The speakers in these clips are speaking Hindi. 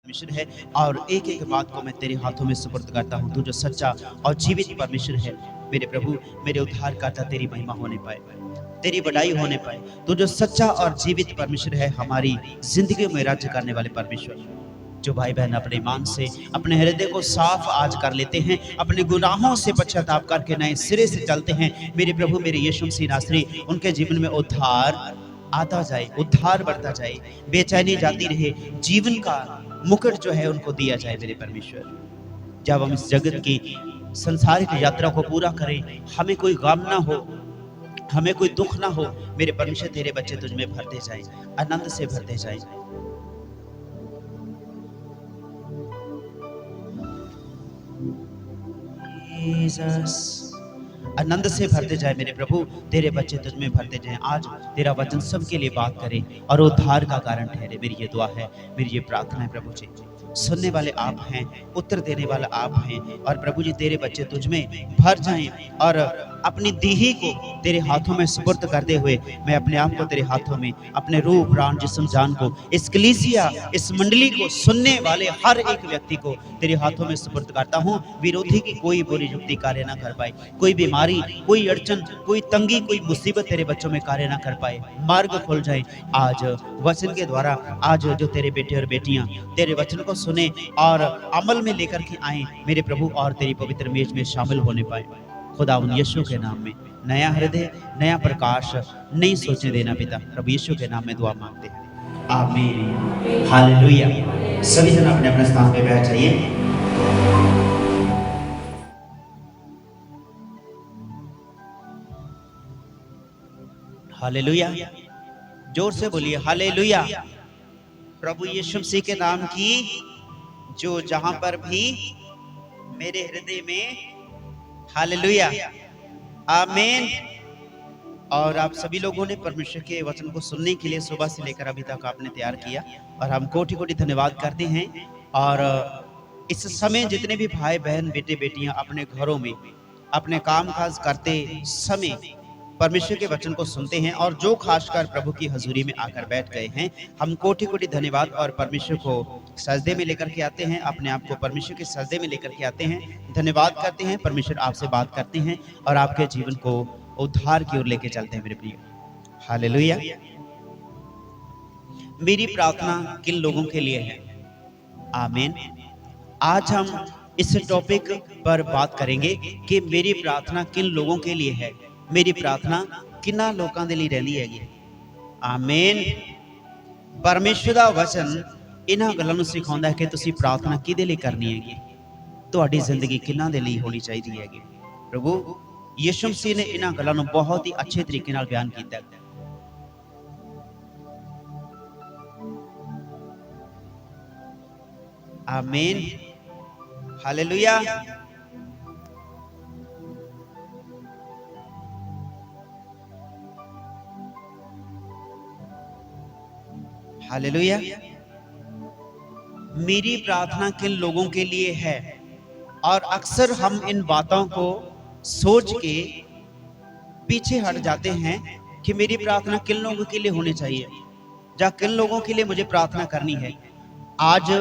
परमेश्वर है और एक एक बात को मैं तेरे हाथों में सुपुर्द करता हूँ। तू जो सच्चा और जीवित परमेश्वर है मेरे प्रभु, मेरे उद्धारकर्ता, तेरी महिमा होने पाए, तेरी बड़ाई होने पाए। तू जो सच्चा और जीवित परमेश्वर है, हमारी जिंदगी में राज्य करने वाले परमेश्वर। जो भाई बहन अपने ईमान से अपने हृदय को साफ आज कर लेते हैं, अपने गुनाहों से पश्चाताप करके नए सिरे से चलते हैं, मेरे प्रभु मेरे यीशु मसीह नासरी, उनके जीवन में उद्धार आता जाए, उद्धार बढ़ता जाए, बेचैनी जाती रहे, जीवन का मुकुट जो है उनको दिया जाए मेरे परमेश्वर। जब हम इस जगत की संसारिक यात्रा को पूरा करें, हमें कोई गम ना हो, हमें कोई दुख ना हो, मेरे परमेश्वर तेरे बच्चे तुझ में भरते जाएं, आनंद से भरते जाएं। जीसस, आनंद से भरते जाए मेरे प्रभु, तेरे बच्चे तुझ में भरते जाए। आज तेरा वचन सबके लिए बात करे और उद्धार का कारण ठहरे। मेरी ये दुआ है, मेरी ये प्रार्थना है प्रभु जी। सुनने वाले आप हैं, उत्तर देने वाला आप हैं, और प्रभु जी तेरे बच्चे तुझ में भर जाएं और अपनी दीही को तेरे हाथों में सुपुर्द करते हुए मैं अपने आप को तेरे हाथों में, अपने रूह प्राण जिस्म जान को, इस कलीसिया, इस मंडली को, सुनने वाले हर एक व्यक्ति को तेरे हाथों में सुपुर्द करता हूँ। विरोधी की कोई बुरी युक्ति कार्य ना कर पाए, कोई बीमारी, कोई अड़चन, कोई तंगी, कोई मुसीबत तेरे बच्चों में कार्य ना कर पाए। मार्ग खुल जाए आज वचन के द्वारा। आज जो तेरे बेटे और बेटियां तेरे वचन को सुने और अमल में लेकर के आए मेरे प्रभु, और तेरी पवित्र मेज में शामिल होने पाए। खुदा उन यीशु के नाम में नया हृदय, नया प्रकाश, नई सोचें देना पिता, प्रभु यीशु के नाम में दुआ मांगते हैं, आमीन, हालेलुया। सभी जन अपने अपने स्थान पे बैठ जाइए। हालेलुया, जोर से बोलिए हालेलुया। प्रभु यीशु मसीह के नाम की जो जहां पर भी मेरे हृदय में, हालेलुया, आमीन। और आप सभी लोगों ने परमेश्वर के वचन को सुनने के लिए सुबह से लेकर अभी तक आपने तैयार किया, और हम कोटि कोटि धन्यवाद करते हैं। और इस समय जितने भी भाई बहन, बेटे बेटियां अपने घरों में अपने काम काज करते समय परमेश्वर के वचन को सुनते हैं, और जो खासकर प्रभु की हजूरी में आकर बैठ गए हैं, हम कोटि कोटि धन्यवाद और परमेश्वर को सजदे में लेकर के आते हैं, अपने आप को परमेश्वर के सजदे में लेकर के आते हैं, धन्यवाद करते हैं। परमेश्वर आपसे बात करते हैं और आपके जीवन को उद्धार की ओर लेके चलते हैं मेरे प्रिय। हालेलुया। मेरी प्रार्थना किन लोगों के लिए है? आमीन। आज हम इस टॉपिक पर बात करेंगे कि मेरी प्रार्थना किन लोगों के लिए है, मेरी प्रार्थना किन्ना लोगों के लिए रहती है। आमीन। परमेश्वर का वचन इन्हां गल्लां नूं सिखाउंदा है कि तुसीं प्रार्थना किहदे लई करनी है, तुहाडी जिंदगी किन्हां दे लई होनी चाहिदी है। प्रभु यीशु मसीह ने इन्हां गल्लां नूं बहुत ही अच्छे तरीके नाल बयान कीता है। आमीन, हालेलुया। हालेलुया। मेरी प्रार्थना किन लोगों के लिए है, और अक्सर हम इन बातों को सोच के पीछे हट जाते हैं कि मेरी प्रार्थना किन लोगों के लिए होनी चाहिए, या किन लोगों के लिए मुझे प्रार्थना करनी है। आज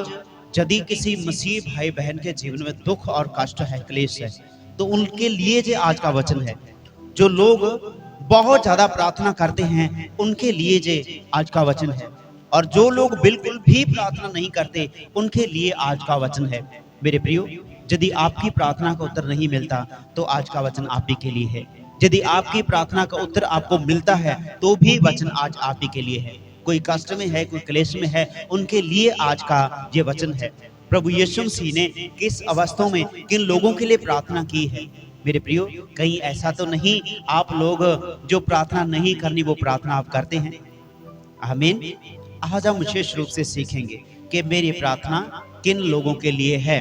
यदि किसी मसीह भाई बहन के जीवन में दुख और कष्ट है, क्लेश है, तो उनके लिए जे आज का वचन है। जो लोग बहुत ज्यादा प्रार्थना करते हैं उनके लिए जे आज का वचन है, और जो लोग बिल्कुल भी प्रार्थना नहीं करते उनके लिए आज का वचन है। मेरे प्रियो, यदि आपकी प्रार्थना का उत्तर नहीं मिलता तो आज का वचन आप ही के लिए है। यदि आपकी प्रार्थना का उत्तर आपको मिलता है तो भी वचन आज आप ही के लिए है। कोई कष्ट में है, कोई क्लेश में है, उनके लिए आज का ये वचन है। प्रभु यीशु मसीह ने किस अवस्थाओं में किन लोगों के लिए प्रार्थना की है। मेरे प्रियो, कहीं ऐसा तो नहीं आप लोग जो प्रार्थना नहीं करनी वो प्रार्थना आप करते हैं। आमीन। आज हम विशेष रूप से सीखेंगे कि मेरी प्रार्थना किन लोगों के लिए है।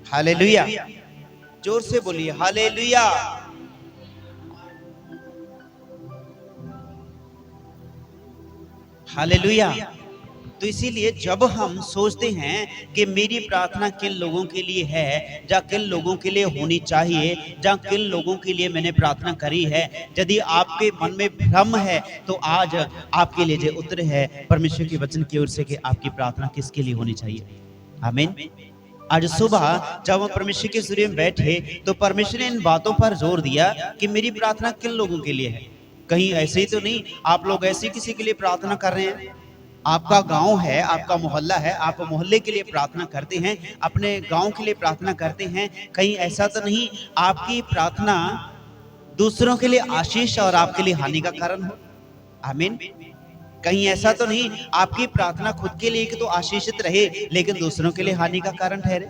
हालेलुया, जोर से बोलिए हालेलुया। हालेलुया। तो इसीलिए जब हम सोचते हैं कि मेरी प्रार्थना किन लोगों के लिए है, या किन लोगों के लिए होनी चाहिए, या किन लोगों के लिए मैंने प्रार्थना करी है, यदि आपके मन में भ्रम है तो आज आपके लिए जो उत्तर है परमेश्वर के वचन की ओर से कि आपकी प्रार्थना किसके लिए होनी चाहिए। आमीन। आज सुबह जब हम परमेश्वर के सूर्य में बैठे तो परमेश्वर ने इन बातों पर जोर दिया कि मेरी प्रार्थना किन लोगों के लिए है। कहीं ऐसे ही तो नहीं आप लोग ऐसे किसी के लिए प्रार्थना कर रहे हैं। आपका गांव है, आपका मोहल्ला है, आप मोहल्ले के लिए प्रार्थना करते हैं, अपने गांव के लिए प्रार्थना करते हैं। कहीं ऐसा तो नहीं आपकी प्रार्थना दूसरों के लिए आशीष और आपके लिए हानि का कारण हो। आमीन। कहीं ऐसा तो नहीं आपकी प्रार्थना खुद के लिए तो आशीषित रहे लेकिन दूसरों के लिए हानि का कारण ठहरे।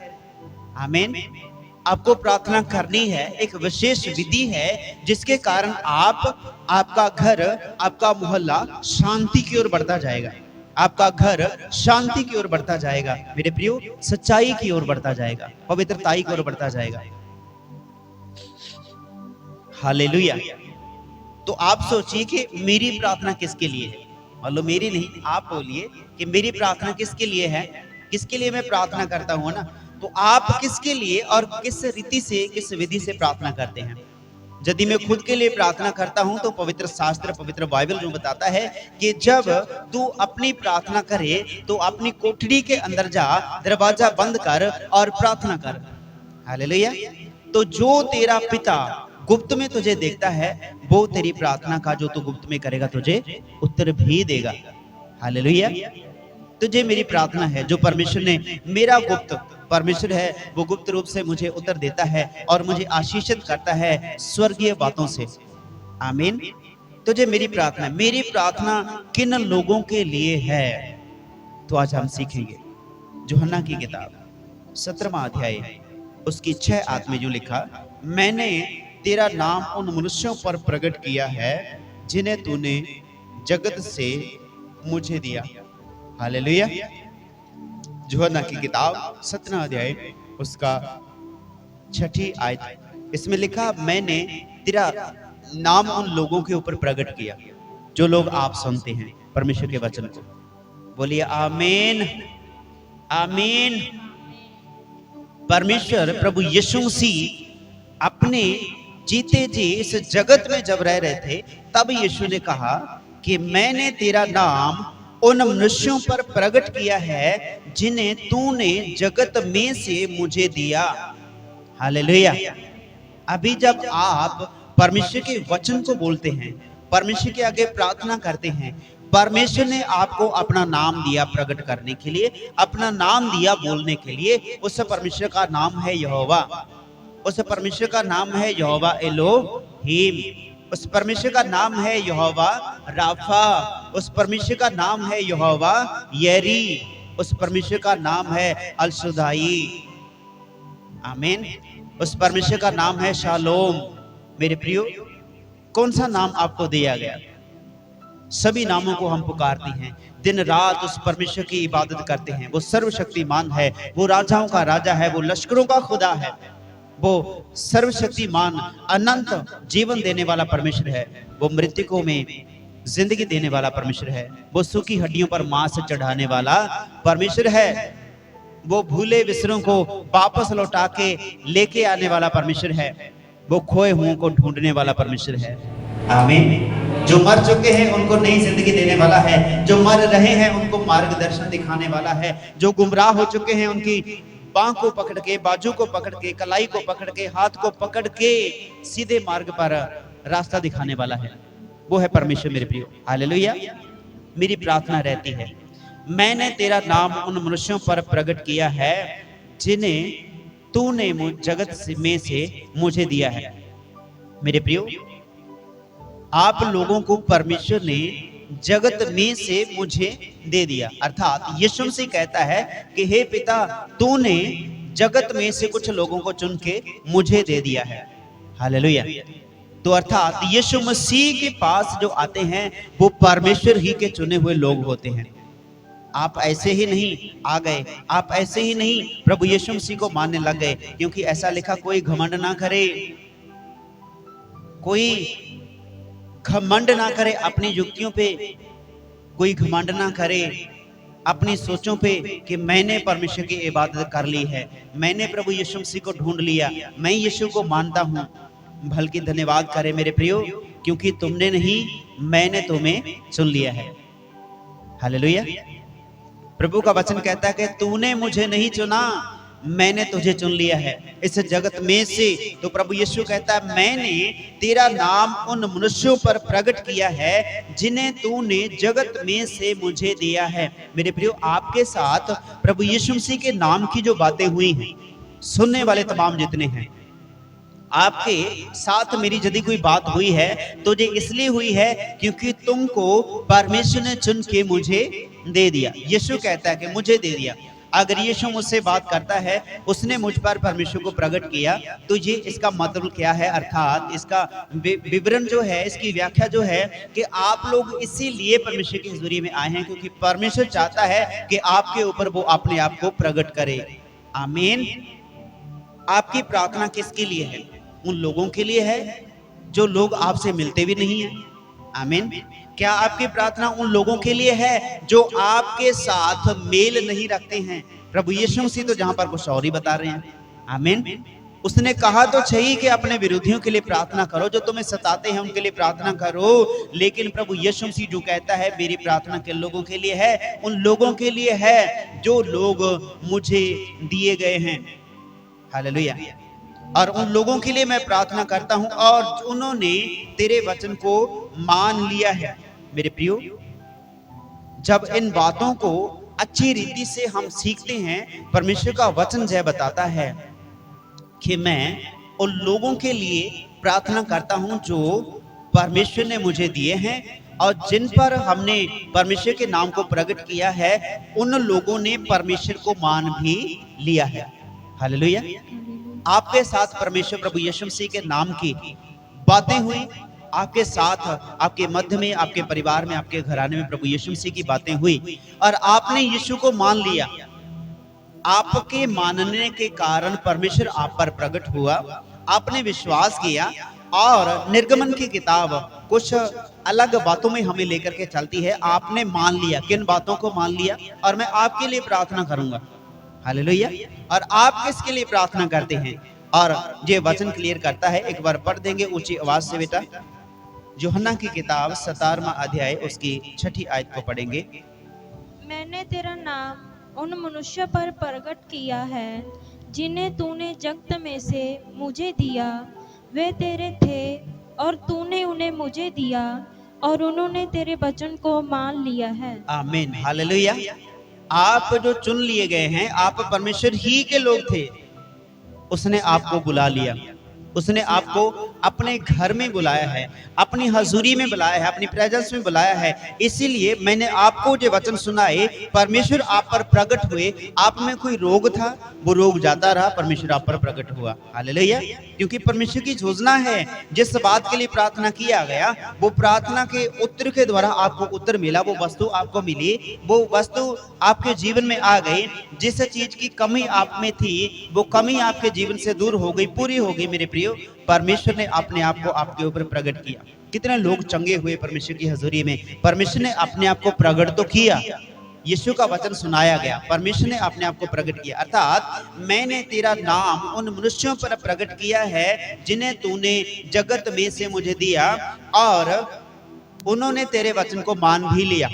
आमीन। आपको प्रार्थना करनी है, एक विशेष विधि है जिसके कारण आपका घर, आपका मोहल्ला शांति की ओर बढ़ता जाएगा। आपका घर शांति की ओर बढ़ता जाएगा मेरे प्रियो, सच्चाई की ओर बढ़ता जाएगा, पवित्रताई की ओर बढ़ता जाएगा। हालेलुया। तो आप सोचिए कि मेरी प्रार्थना किसके लिए है। मान लो मेरी नहीं, आप बोलिए कि मेरी प्रार्थना किसके लिए है, किसके लिए मैं प्रार्थना करता हूं ना। तो आप किसके लिए और किस रीति से, किस विधि से प्रार्थना करते हैं। यदि मैं खुद के लिए प्रार्थना करता हूं तो पवित्र शास्त्र, पवित्र बाइबल जो बताता है कि जब तू अपनी प्रार्थना करे तो अपनी कोठरी के अंदर जा, दरवाजा बंद कर और प्रार्थना कर। हालेलुया। तो जो तेरा पिता गुप्त में तुझे देखता है वो तेरी प्रार्थना का जो तू गुप्त में करेगा तुझे उत्तर भी देगा। हालेलुया। तुझे मेरी प्रार्थना है, जो परमेश्वर ने मेरा गुप्त परमेश्वर है वो गुप्त रूप से मुझे उत्तर देता है और मुझे आशीषित करता है स्वर्गीय बातों से। आमीन। तुझे मेरी प्रार्थना किन लोगों के लिए है। तो आज हम सीखेंगे यूहन्ना की किताब 17वां अध्याय उसकी 6 आयत में जो लिखा, मैंने तेरा नाम उन मनुष्यों पर प्रकट किया है जिन्हें तूने जगत से मुझे दिया। हालेलुया। यूहन्ना की किताब 17वां अध्याय उसका 6 आयत, इसमें लिखा, मैंने तेरा नाम उन लोगों के ऊपर प्रकट किया जो लोग आप सुनते हैं परमेश्वर के वचन को। बोलिए आमीन, आमीन। परमेश्वर प्रभु यीशु मसीह अपने जीते जी इस जगत में जब रह रहे थे तब यीशु ने कहा कि मैंने तेरा नाम उन मनुष्यों पर प्रकट किया है जिन्हें तूने जगत में से मुझे दिया। हालेलुया। अभी जब आप परमेश्वर के वचन को बोलते हैं, परमेश्वर के आगे प्रार्थना करते हैं, परमेश्वर ने आपको अपना नाम दिया प्रकट करने के लिए, अपना नाम दिया बोलने के लिए। उस परमेश्वर का नाम है यहोवा, उस परमेश्वर का नाम है यहोवा एलोहीम, उस परमेश्वर का नाम है यहोवा राफा, उस परमेश्वर का नाम है यहोवा येरी, उस परमेश्वर का नाम है अल शुदाई। आमीन। उस परमेश्वर का नाम है शालोम। मेरे प्रियो, कौन सा नाम आपको दिया गया। सभी नामों को हम पुकारते हैं, दिन रात उस परमेश्वर की इबादत करते हैं। वो सर्वशक्तिमान है, वो राजाओं का राजा है, वो लश्करों का खुदा है, वो सर्वशक्तिमान अनंत जीवन देने वाला परमेश्वर है, वो मृतकों में जिंदगी देने वाला परमेश्वर है, वो सूखी हड्डियों पर मांस चढ़ाने वाला परमेश्वर है, वो भूले बिसरों को वापस लौटा के लेके आने वाला परमेश्वर है, वो खोए हुओं को ढूंढने वाला परमेश्वर है। आमीन। जो मर चुके हैं उनको नई जिंदगी देने वाला है, जो मर रहे हैं उनको मार्गदर्शन दिखाने वाला है, जो गुमराह हो चुके हैं उनकी बांह को पकड़ के, बाजू को पकड़ के, कलाई को पकड़ के, हाथ को पकड़ के सीधे मार्ग पर रास्ता दिखाने वाला है, वो है परमेश्वर। मेरे प्रियो, हालेलुया। मेरी प्रार्थना रहती है, मैंने तेरा नाम उन मनुष्यों पर प्रकट किया है जिन्हें तूने जगत में से मुझे दिया है। मेरे प्रियो, आप लोगों को परमेश्वर ने जगत में से मुझे दे दिया, अर्थात यीशु मसीह कहता है कि हे पिता, तूने जगत में से कुछ लोगों को चुन के मुझे दे दिया है। हालेलुया। तो अर्थात यीशु मसीह के पास जो आते हैं वो परमेश्वर ही के चुने हुए लोग होते हैं। आप ऐसे ही नहीं आ गए, आप ऐसे ही नहीं प्रभु यीशु मसीह को मानने लग गए, क्योंकि ऐसा लिखा, कोई घमंड ना करे, कोई घमंड ना करे अपनी युक्तियों पे, कोई घमंड ना करे अपनी सोचों पे कि मैंने परमेश्वर की इबादत कर ली है, मैंने प्रभु यीशु मसीह को ढूंढ लिया, मैं यीशु को मानता हूं। बल्कि धन्यवाद करे मेरे प्रियो, क्योंकि तुमने नहीं, मैंने तुम्हें चुन लिया है। हालेलुया। प्रभु का वचन कहता है कि तूने मुझे नहीं चुना, मैंने तुझे चुन लिया है इस जगत में से। तो प्रभु यीशु कहता है मैंने तेरा नाम उन मनुष्यों पर प्रकट किया है जिन्हें तूने जगत में से मुझे दिया है। मेरे प्रियो, आपके साथ प्रभु यीशु मसीह के नाम की जो बातें हुई हैं, सुनने वाले तमाम जितने हैं, आपके साथ मेरी यदि कोई बात हुई है तो ये इसलिए हुई है क्योंकि तुमको परमेश्वर ने चुन के मुझे दे दिया। यीशु कहता है कि मुझे दे दिया। अगर यीशु मुझसे बात करता है, उसने मुझ पर परमेश्वर को प्रकट किया, तो ये इसका मतलब क्या है, अर्थात इसका विवरण जो है, इसकी व्याख्या जो है कि आप लोग इसीलिए परमेश्वर की हुजूरी में आए हैं क्योंकि परमेश्वर चाहता है कि आपके ऊपर वो अपने आप को प्रकट करे। आमीन। आपकी प्रार्थना किसके लिए है? उन लोगों के लिए है जो लोग आपसे मिलते भी नहीं है। आमीन। क्या आपकी प्रार्थना उन लोगों के लिए है जो आपके साथ मेल नहीं रखते हैं? प्रभु यीशु मसीह तो जहां पर कुछ और ही बता रहे हैं। आमीन। उसने कहा तो सही कि अपने विरोधियों के लिए प्रार्थना करो, जो तुम्हें सताते हैं उनके लिए प्रार्थना करो, लेकिन प्रभु यीशु मसीह जो कहता है मेरी प्रार्थना किन लोगों के लिए है? उन लोगों के लिए है जो लोग मुझे दिए गए हैं। हालेलुया। और उन लोगों के लिए मैं प्रार्थना करता हूं और उन्होंने तेरे वचन को मान लिया है। मेरे प्रियो, जब इन बातों को अच्छी रीति से हम सीखते हैं, परमेश्वर का वचन जय बताता है कि मैं उन लोगों के लिए प्रार्थना करता हूं जो परमेश्वर ने मुझे दिए हैं और जिन पर हमने परमेश्वर के नाम को प्रकट किया है, उन लोगों ने परमेश्वर को मान भी लिया है। हालेलुया। आपके साथ परमेश्वर प्रभु यीशु मसीह के नाम की बातें हुई, आपके साथ, आपके मध्य में, आपके परिवार में, आपके घराने में प्रभु यीशु मसीह की बातें हुई और आपने यीशु को मान लिया। आपके मानने के कारण परमेश्वर आप पर प्रकट हुआ, आपने विश्वास किया और निर्गमन की किताब कुछ अलग बातों में हमें लेकर के चलती है। आपने मान लिया। किन बातों को मान लिया? और मैं आपके लिए प्रार्थना करूंगा। हालेलुया। और आप किसके लिए प्रार्थना करते हैं? और ये वचन क्लियर करता है। एक बार पढ़ देंगे ऊंची आवाज से बेटा। यूहन्ना की किताब 17वां अध्याय उसकी 6ठी आयत को पढ़ेंगे। मैंने तेरा नाम उन मनुष्य पर प्रकट किया है जिन्हें तूने जगत में से मुझे दिया। वे तेरे थे और तूने उन्हें मुझे दिया और उन्होंने तेरे वचन को मान लिया है। आमीन। हालेलुया। आप जो चुन लिए गए हैं, आप परमेश्वर ही के लोग थे। उसने आपको बुला लिया, उसने आपको अपने घर में बुलाया है, अपनी हजूरी में बुलाया है, अपनी प्रेजेंस में बुलाया है। इसीलिए मैंने आपको जो वचन सुनाए, परमेश्वर आप पर प्रकट हुए। आप में कोई रोग था, वो रोग जाता रहा, परमेश्वर आप पर प्रकट हुआ। हालेलुया। क्योंकि परमेश्वर की योजना है, जिस बात के लिए प्रार्थना किया गया, वो प्रार्थना के उत्तर के द्वारा आपको उत्तर मिला, वो वस्तु आपको मिली, वो वस्तु आपके जीवन में आ गई। जिस चीज की कमी आप में थी, वो कमी आपके जीवन से दूर हो गई, पूरी हो गई। मेरे प्रियो, परमेश्वर ने अपने आप को आपके ऊपर प्रकट किया। कितने लोग चंगे हुए परमेश्वर की हजूरी में। परमेश्वर ने अपने आप को प्रकट तो किया, यीशु का वचन सुनाया गया, परमेश्वर ने अपने आप को प्रकट किया। अर्थात मैंने तेरा नाम उन मनुष्यों पर प्रकट किया है जिन्हें तूने जगत में से मुझे दिया और उन्होंने तेरे वचन को मान भी लिया।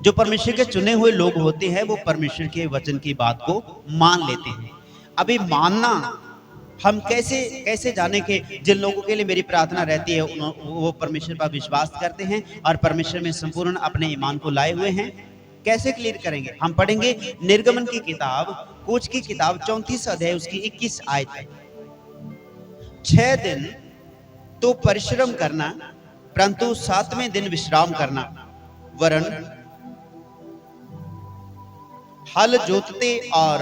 जो परमेश्वर के चुने हुए लोग होते हैं, वो परमेश्वर के वचन की बात को मान लेते हैं। अभी मानना हम कैसे जाने के? जिन लोगों के लिए मेरी प्रार्थना रहती है वो परमेश्वर पर विश्वास करते हैं और परमेश्वर में संपूर्ण अपने ईमान को लाए हुए हैं। कैसे क्लियर करेंगे? हम पढ़ेंगे निर्गमन की किताब, कूच की किताब 34 अध्याय उसकी 21 आयत। 6 दिन तो परिश्रम करना, परंतु 7वें दिन विश्राम करना, वरन हल जोतते और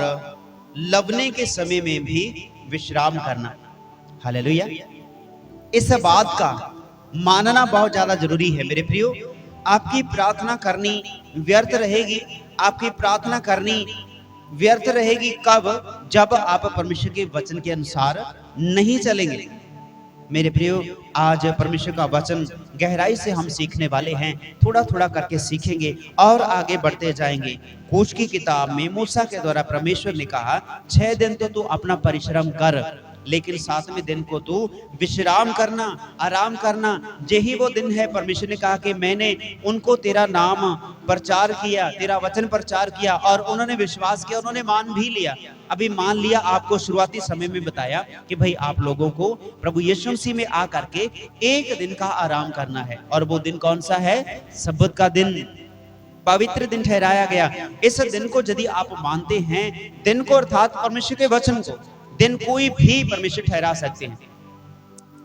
लवने के समय में भी विश्राम करना। हालेलुया। इस बात का मानना बहुत ज्यादा जरूरी है। मेरे प्रियो, आपकी प्रार्थना करनी व्यर्थ रहेगी। आपकी प्रार्थना करनी व्यर्थ रहेगी कब? जब आप परमेश्वर के वचन के अनुसार नहीं चलेंगे। मेरे प्रियो, आज परमेश्वर का वचन गहराई से हम सीखने वाले हैं। थोड़ा थोड़ा करके सीखेंगे और आगे बढ़ते जाएंगे। कूच की किताब में मूसा के द्वारा परमेश्वर ने कहा 6 दिन तो तू अपना परिश्रम कर, लेकिन 7वें दिन को तू विश्राम करना, आराम करना। यही वो दिन है, परमेश्वर ने कहा कि मैंने उनको तेरा नाम प्रचार किया, तेरा वचन प्रचार किया और उन्होंने विश्वास किया, उन्होंने मान भी लिया। अभी मान लिया, आपको शुरुआती समय में बताया कि भाई आप लोगों को प्रभु यीशु मसीह में आकर के एक दिन का आराम करना है। और वो दिन कौन सा है? सब्बत का दिन, पवित्र दिन ठहराया गया। इस दिन को यदि आप मानते हैं, दिन को अर्थात परमेश्वर के वचन को, दिन कोई भी परमेश्वर ठहरा सकते हैं।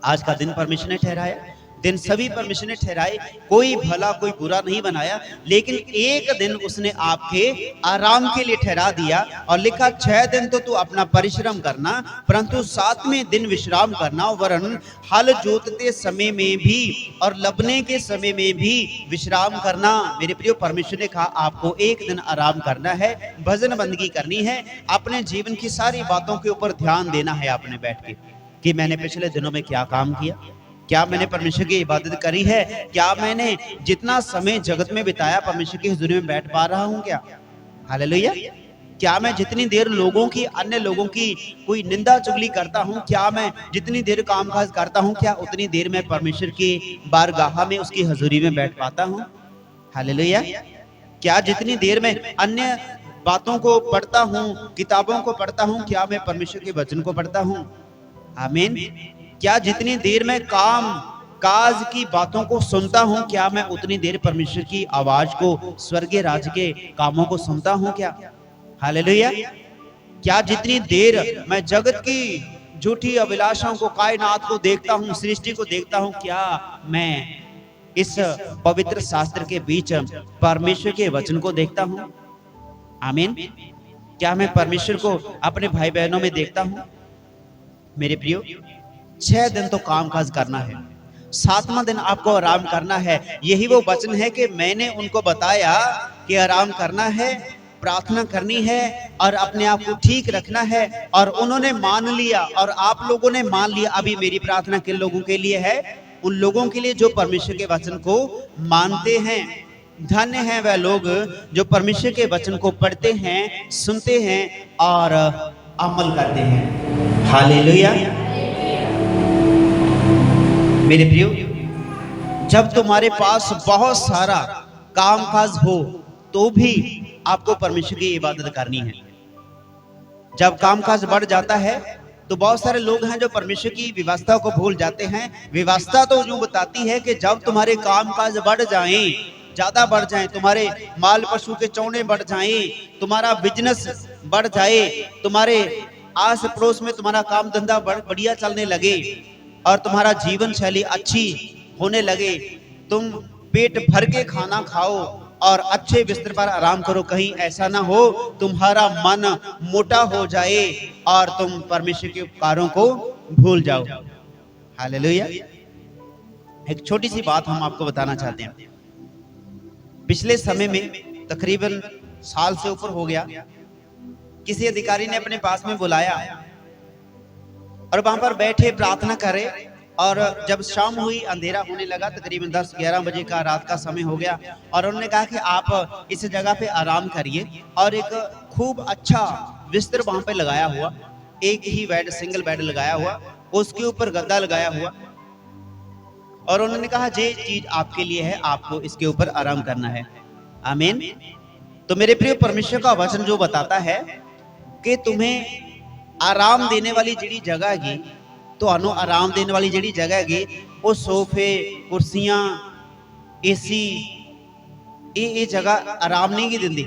आज का दिन परमेश्वर ने ठहराया, दिन सभी परमेश्वर ने ठहराए, कोई भला कोई बुरा नहीं बनाया, लेकिन एक दिन उसने आपके आराम के लिए ठहरा दिया और लिखा 6 दिन तो तू अपना परिश्रम करना, परंतु 7वें दिन विश्राम करना, वरन हल जोतते समय में भी और लबने के समय में भी विश्राम करना। मेरे प्रियो, परमेश्वर ने कहा आपको एक दिन आराम करना है, भजन बंदगी करनी है, अपने जीवन की सारी बातों के ऊपर ध्यान देना है आपने बैठ के, कि मैंने पिछले दिनों में क्या काम किया, क्या मैंने परमेश्वर की इबादत करी है, क्या मैंने जितना समय जगत में बिताया परमेश्वर की हुजूरी में बैठ पा रहा हूं क्या? हालेलुया। क्या मैं जितनी देर लोगों की, अन्य लोगों की कोई निंदा चुगली करता हूं, क्या मैं जितनी देर कामकाज करता हूं, क्या उतनी देर मैं परमेश्वर की बारगाह में, उसकी हुजूरी में बैठ पाता हूं? हालेलुया। क्या जितनी देर में अन्य बातों को पढ़ता हूं, किताबों को पढ़ता हूं, क्या मैं परमेश्वर के वचन को पढ़ता हूं? आमीन। क्या जितनी देर में काम काज की बातों को सुनता हूं, क्या मैं उतनी देर परमेश्वर की आवाज को, स्वर्गीय राज्य के कामों को सुनता हूं क्या? हालेलुया। क्या जितनी देर मैं जगत की झूठी अभिलाषाओं को, कायनात को देखता हूं, सृष्टि को देखता हूं, क्या मैं इस पवित्र शास्त्र के बीच परमेश्वर के वचन को देखता हूं? आमीन। क्या मैं परमेश्वर को अपने भाई बहनों में देखता हूं? मेरे प्रियो, 6 दिन तो कामकाज करना है, 7वां दिन आपको आराम करना है। यही वो वचन है कि मैंने उनको बताया कि आराम करना है, प्रार्थना करनी है और अपने आप को ठीक रखना है, और उन्होंने मान लिया और आप लोगों ने मान लिया। अभी मेरी प्रार्थना किन लोगों के लिए है? उन लोगों के लिए जो परमेश्वर के वचन को मानते हैं। धन्य हैं वह लोग जो परमेश्वर के वचन को पढ़ते हैं, सुनते हैं और अमल करते हैं। हालेलुया। मेरे प्रियो, जब तुम्हारे पास बहुत सारा कामकाज हो तो भी आपको परमेश्वर की इबादत करनी है। जब कामकाज बढ़ जाता है तो बहुत सारे लोग हैं जो परमेश्वर की व्यवस्था को भूल जाते हैं। व्यवस्था तो यूं बताती है कि जब तुम्हारे कामकाज बढ़ जाएं, ज्यादा बढ़ जाएं, तुम्हारे माल पशु के चौने बढ़ जाएं, तुम्हारा बिजनेस बढ़ जाए, तुम्हारे आस पड़ोस में तुम्हारा काम धंधा बढ़िया चलने लगे और तुम्हारा जीवन शैली अच्छी होने लगे, तुम पेट भर के खाना खाओ और अच्छे बिस्तर पर आराम करो, कहीं ऐसा ना हो तुम्हारा मन मोटा हो जाए और तुम परमेश्वर के उपकारों को भूल जाओ। हालेलुया। एक छोटी सी बात हम आपको बताना चाहते हैं। पिछले समय में तकरीबन साल से ऊपर हो गया, किसी अधिकारी ने अपने पास में बुलाया और वहां पर बैठे प्रार्थना करे, और जब शाम हुई, अंधेरा होने लगा, तकरीबन 10-11 बजे का रात का समय हो गया, और उन्होंने कहा कि आप इस जगह पे आराम करिए, और एक खूब अच्छा बिस्तर वहां पे लगाया हुआ, एक ही बेड, सिंगल बेड लगाया हुआ, उसके ऊपर गद्दा लगाया हुआ, और उन्होंने कहा ये चीज आपके लिए है, आपको इसके ऊपर आराम करना है। आमीन। तो मेरे प्रिय, परमेश्वर का वचन जो बताता है कि तुम्हें आराम देने वाली जिहड़ी जगह हैगी, तो आराम देने वाली जिहड़ी जगह हैगी, वो सोफे, कुर्सियां, एसी, ये जगह आराम नहीं की दिंदी।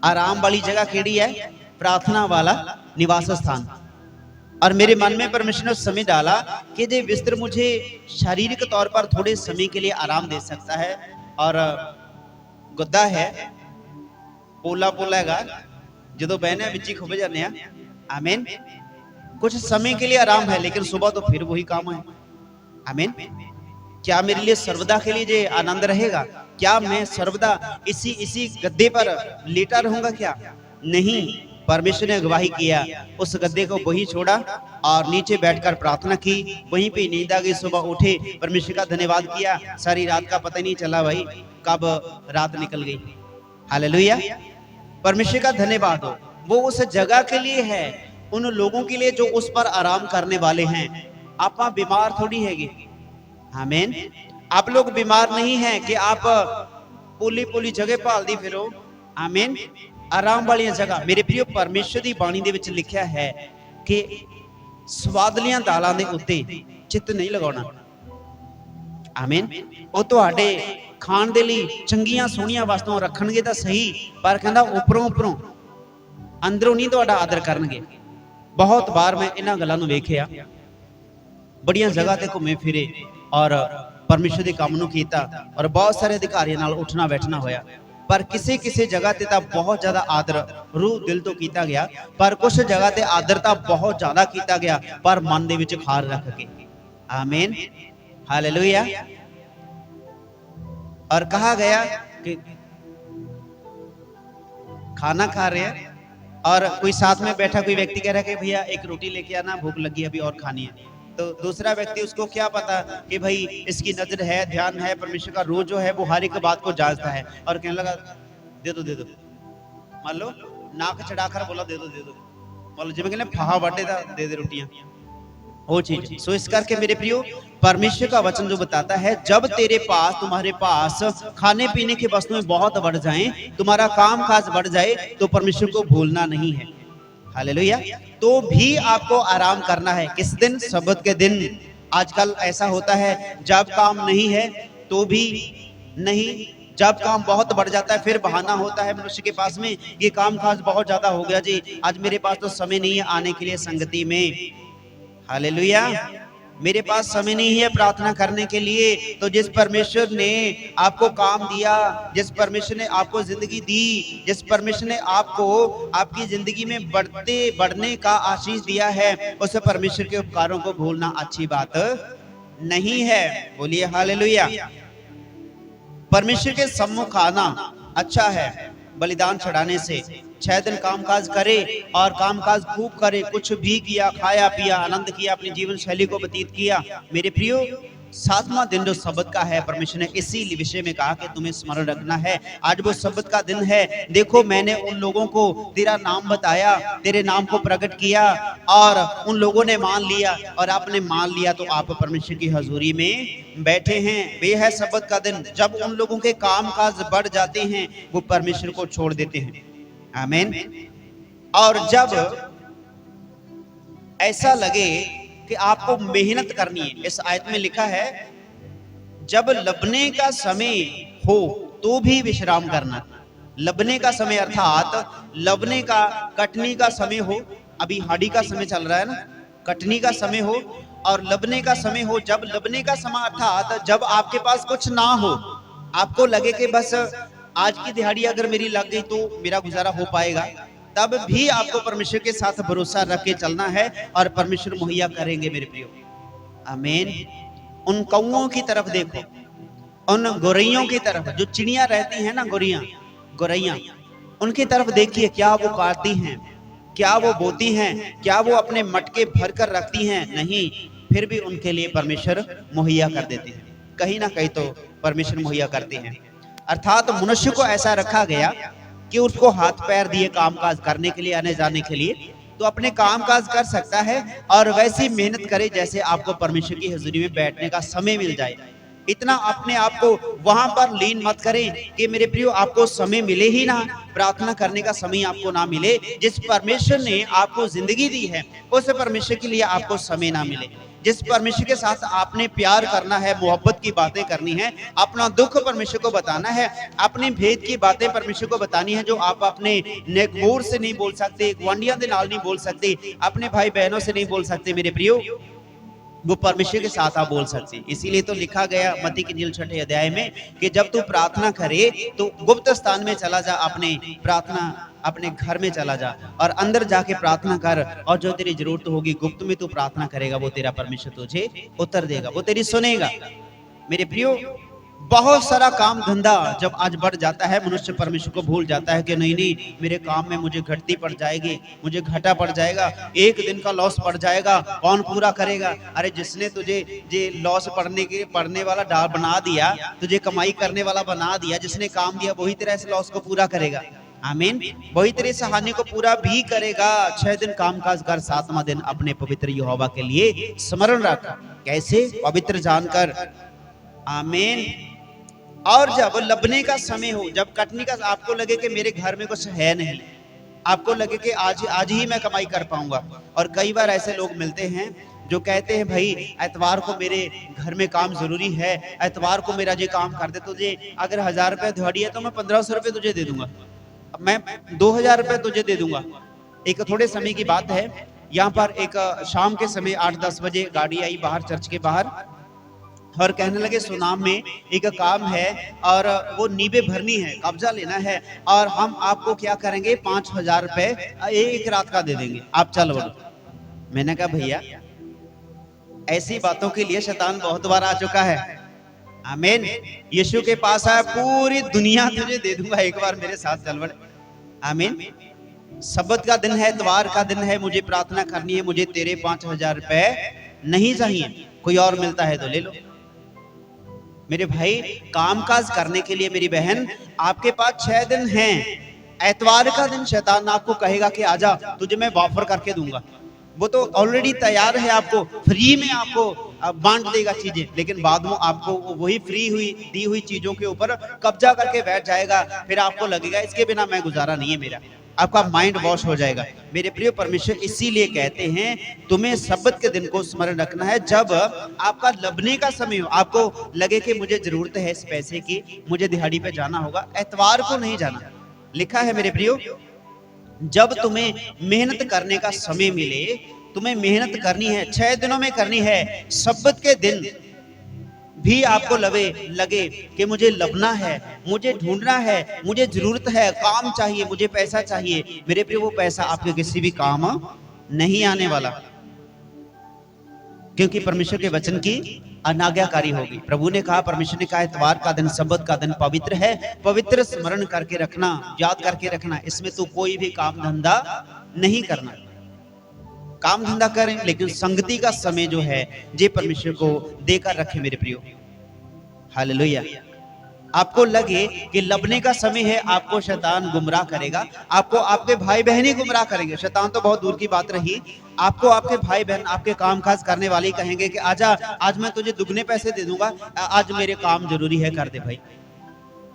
आराम वाली जगह केड़ी है? प्रार्थना वाला निवास स्थान। और मेरे मन में परमेश्वर ने समय डाला कि ये बिस्तर मुझे शारीरिक तौर पर थोड़े समय के लिए आराम दे सकता है, और गद्दा है, पोला पोला हैगा, जो बहने बिच ही खुब जाने। आमीन। कुछ समय के लिए आराम है, लेकिन सुबह तो फिर वही काम है। आमीन। क्या मेरे लिए सर्वदा के लिए ये आनंद रहेगा? क्या मैं सर्वदा इसी गद्दे पर लेटा रहूंगा? क्या नहीं। परमेश्वर ने गवाही किया, उस गद्दे को वही छोड़ा और नीचे बैठकर प्रार्थना की, वहीं पे नींद आ गई, सुबह उठे, परमेश्वर का धन्यवाद किया, सारी रात का पता नहीं चला भाई कब रात निकल गई। हालेलुया। परमेश्वर का धन्यवाद हो। वो उस जगह के लिए है, उन लोगों के लिए जो उस पर आराम करने वाले हैं। आप बीमार थोड़ी हैगे, आमीन। आप लोग बीमार नहीं हैं कि आप पोली पोली जगह भालदी फिरो, आमीन। आराम वाली जगह मेरे प्रियो परमेश्वर की बाणी दे विच लिखिया है कि स्वादलियां दालां दे उत्ते चित्त नहीं लगाउणा, आमीन। ਉਹ ਤੁਹਾਡੇ ਖਾਣ ਦੇ ਲਈ ਚੰਗੀਆਂ ਸੋਹਣੀਆਂ ਵਸਤੂਆਂ ਰੱਖਣਗੇ ਤਾਂ ਸਹੀ, ਪਰ ਕਹਿੰਦਾ ਉੱਪਰੋਂ ਉੱਪਰੋਂ ਅੰਦਰੋਂ ਨਹੀਂ ਤੁਹਾਡਾ ਆਦਰ ਕਰਨਗੇ। ਬਹੁਤ ਵਾਰ ਮੈਂ ਇਹਨਾਂ ਗੱਲਾਂ ਨੂੰ ਵੇਖਿਆ, ਬੜੀਆਂ ਜਗ੍ਹਾ ਤੇ ਘੁੰਮੇ ਫਿਰੇ ਔਰ ਪਰਮੇਸ਼ਰ ਦੇ ਕੰਮ ਨੂੰ ਕੀਤਾ ਔਰ ਬਹੁਤ ਸਾਰੇ ਅਧਿਕਾਰੀਆਂ ਨਾਲ ਉੱਠਣਾ ਬੈਠਣਾ ਹੋਇਆ, पर किसी किसी जगह ते तां बहुत ज्यादा आदर रूह दिल तो किया गया, पर कुछ जगह ते आदर तां बहुत ज्यादा किया गया पर मन दे विच खार रख के, आमीन, हालेलुया। और कहा गया कि खाना खा रहे हैं और कोई साथ में बैठा कोई व्यक्ति कह रहा है कि भैया एक रोटी लेके आना, भूख लगी अभी और खानी है। तो दूसरा व्यक्ति उसको क्या पता कि भाई इसकी नजर है, ध्यान है, परमेश्वर का रोज जो है वो हर एक बात को जांचता है और कहने लगा दे दो दे दो, मान लो नाक चढ़ाकर बोला दे दो, मान लो जिवें कहने फाहा वाटे दा दे दे रोटियां, वो चीज। सो इस करके मेरे प्रियो परमेश्वर का वचन जो बताता है जब तेरे पास तुम्हारे पास खाने पीने की वस्तुएं बहुत बढ़ जाएं, तुम्हारा काम काज बढ़ जाए, तो परमेश्वर को भूलना नहीं है, हालेलुया। तो भी आपको आराम करना है। किस दिन? सब्त के दिन। आजकल ऐसा होता है जब काम नहीं है तो भी नहीं, जब काम बहुत बढ़ जाता है फिर बहाना होता है मनुष्य के पास में, ये काम काज बहुत ज्यादा हो गया जी, आज मेरे पास तो समय नहीं है आने के लिए संगति में, हालेलुया। मेरे पास समय नहीं है प्रार्थना करने के लिए। तो जिस परमेश्वर ने आपको काम दिया, जिस परमेश्वर ने आपको जिंदगी दी, जिस परमेश्वर ने आपको आपकी जिंदगी में बढ़ने का आशीष दिया है, उस परमेश्वर के उपकारों को भूलना अच्छी बात नहीं है। बोलिए हालेलुया। परमेश्वर के सम्मुख आना अच्छा है बलिदान चढ़ाने से। 6 दिन कामकाज करे और कामकाज खूब करे, कुछ भी किया, खाया पिया, आनंद किया, अपनी जीवन शैली को व्यतीत किया। मेरे प्रियो 7वां दिन जो सब्त का है, परमेश्वर ने इसी विषय में कहा कि तुम्हें स्मरण रखना है, आज वो सब्त का दिन है। देखो मैंने उन लोगों को तेरा नाम बताया, तेरे नाम को प्रकट किया और उन लोगों ने मान लिया, और आपने मान लिया तो आप परमेश्वर की हजूरी में बैठे हैं। वे है सब्त का दिन। जब उन लोगों के काम काज बढ़ जाते हैं वो परमेश्वर को छोड़ देते हैं, आमीन। और जब ऐसा लगे कि आपको मेहनत करनी है, इस आयत में लिखा है जब लबने का समय हो तो भी विश्राम करना। लबने का समय अर्थात लबने का, कटनी का समय हो, अभी हाड़ी का समय चल रहा है ना, कटनी का समय हो और लबने का समय हो। जब लबने का समय अर्थात जब आपके पास कुछ ना हो, आपको लगे कि बस आज की दिहाड़ी अगर मेरी लग गई तो मेरा गुजारा हो पाएगा, तब भी आपको परमेश्वर के साथ भरोसा रख के चलना है और परमेश्वर मुहैया करेंगे मेरे प्रियो, आमीन। उन कौओं की तरफ देखो, उन गोरैयों की तरफ, जो चिड़ियां रहती हैं ना, गोरैया, उनकी तरफ देखिए, क्या वो काटती हैं, क्या वो बोती हैं, क्या वो अपने मटके भर कर रखती हैं? नहीं, फिर भी उनके लिए परमेश्वर मुहैया कर देते हैं, कहीं ना कहीं तो परमेश्वर मुहैया करते हैं। अर्थात मनुष्य को ऐसा रखा गया कि उसको हाथ पैर दिए कामकाज करने के लिए, आने जाने के लिए, तो अपने कामकाज कर सकता है और वैसी मेहनत करे जैसे आपको परमेश्वर की हजूरी में बैठने का समय मिल जाए। इतना अपने आप को वहां पर लीन मत करें कि मेरे प्रियो आपको समय मिले ही ना, प्रार्थना करने का समय आपको ना मिले। जिस परमेश्वर ने आपको जिंदगी दी है उस परमेश्वर के लिए आपको समय ना मिले। जिस परमेश्वर के साथ आपने प्यार करना है, मोहब्बत की बातें करनी है, अपना दुख परमेश्वर को बताना है, अपने भेद की बातें परमेश्वर को बतानी है, जो आप अपने नेकबोर से नहीं बोल सकते, गुआंढियों के नाल नहीं बोल सकते, अपने भाई बहनों से नहीं बोल सकते, मेरे प्रियो वो परमेश्वर के साथ आप बोल सकते। इसीलिए तो लिखा गया मत्ती की इंजील 6 अध्याय में कि जब तू प्रार्थना करे तो गुप्त स्थान में चला जा, अपने प्रार्थना अपने घर में चला जा और अंदर जाके प्रार्थना कर, और जो तेरी जरूरत होगी गुप्त में तू प्रार्थना करेगा, वो तेरा परमेश्वर तुझे उत्तर देगा, वो तेरी सुनेगा। मेरे प्रियो बहुत सारा काम धंधा जब आज बढ़ जाता है, मनुष्य परमेश्वर को भूल जाता है कि नहीं मेरे काम में मुझे घटती पड़ जाएगी, मुझे घाटा पड़ जाएगा, एक दिन का लॉस पड़ जाएगा, कौन पूरा करेगा? अरे जिसने तुझे जे लॉस पड़ने वाला बना दिया, तुझे कमाई करने वाला बना दिया, जिसने काम दिया वही तेरा इस लॉस को पूरा करेगा, आमीन। वही तेरी सहानी को पूरा भी करेगा। 6 दिन कामकाज कर, 7वां दिन अपने पवित्र यहोवा के लिए स्मरण रख। कैसे? पवित्र जानकर। आमीन। और जब लबने का समय हो, जब कटनी का, आपको लगे कि मेरे घर में कुछ है नहीं, आपको लगे कि आज ही मैं कमाई कर पाऊंगा। और कई बार ऐसे लोग मिलते हैं जो कहते हैं भाई एतवार को मेरे घर में काम जरूरी है, एतवार को मेरा ये काम कर दे, तुझे अगर 1000 रुपये दिहाड़ी है तो मैं 1500 रुपये तुझे दे दूंगा, मैं 2000 रुपये तुझे दे दूंगा। एक थोड़े समय की बात है, यहाँ पर एक शाम के समय 8-10 बजे गाड़ी आई बाहर, चर्च के बाहर, और कहने लगे सुनाम में एक काम है और वो नींबे भरनी है, कब्जा लेना है, और हम आपको क्या करेंगे 5000 रुपए एक रात का दे देंगे, आप चल बोलो। मैंने कहा भैया ऐसी बातों के लिए शैतान बहुत बार आ चुका है। आमीन। यीशु के पास आया, पूरी दुनिया तुझे दे दूंगा, एक बार मेरे साथ चल बड़े। आमीन। सब्बत का दिन है, इतवार का दिन है, मुझे प्रार्थना करनी है, मुझे तेरे 5000 रुपए नहीं चाहिए, कोई और मिलता है तो ले लो। मेरे भाई कामकाज करने के लिए, मेरी बहन आपके पास 6 दिन हैं। एतवार का दिन शैतान आपको कहेगा कि आजा तुझे मैं ऑफर करके दूंगा, वो तो ऑलरेडी तैयार है, आपको फ्री में आपको बांट देगा चीजें, लेकिन बाद में आपको वही फ्री हुई दी हुई चीजों के ऊपर कब्जा करके बैठ जाएगा। फिर आपको लगेगा इसके बिना मैं गुजारा नहीं है मेरा, आपका माइंड वॉश हो जाएगा। मेरे प्रिय परमेश्वर इसीलिए कहते हैं तुम्हें सब्बत के दिन को स्मरण रखना है। जब आपका लबने का समय हो, आपको लगे कि मुझे जरूरत है इस पैसे की, मुझे दिहाड़ी पे जाना होगा, एतवार को नहीं जाना। लिखा है मेरे प्रियो, जब तुम्हें मेहनत करने का समय मिले, तुम्हें मेहनत करनी है, 6 दिनों में करनी है, सब्बत के दिन भी आपको लगे कि मुझे लबना है, मुझे ढूंढना है, मुझे जरूरत है, काम चाहिए, मुझे पैसा चाहिए, मेरे प्रिय वो पैसा आपके किसी भी काम नहीं आने वाला, क्योंकि परमेश्वर के वचन की अनाज्ञाकारी होगी। प्रभु ने कहा, परमेश्वर ने कहा इतवार का दिन, सब्बत का दिन पवित्र है, पवित्र स्मरण करके रखना, याद करके रखना, इसमें तू कोई भी काम धंधा नहीं करना। काम धंधा करें लेकिन संगति का समय जो है जे परमेश्वर को देकर रखे मेरे प्रियो। हालेलुया। आपको लगे कि लबने का समय है, आपको शैतान गुमराह करेगा, आपको आपके भाई बहन ही गुमराह करेंगे, शैतान तो बहुत दूर की बात रही, आपको आपके भाई बहन, आपके कामकाज करने वाले कहेंगे कि आजा आज मैं तुझे दुगने पैसे दे दूंगा, आज मेरे काम जरूरी है, कर दे भाई।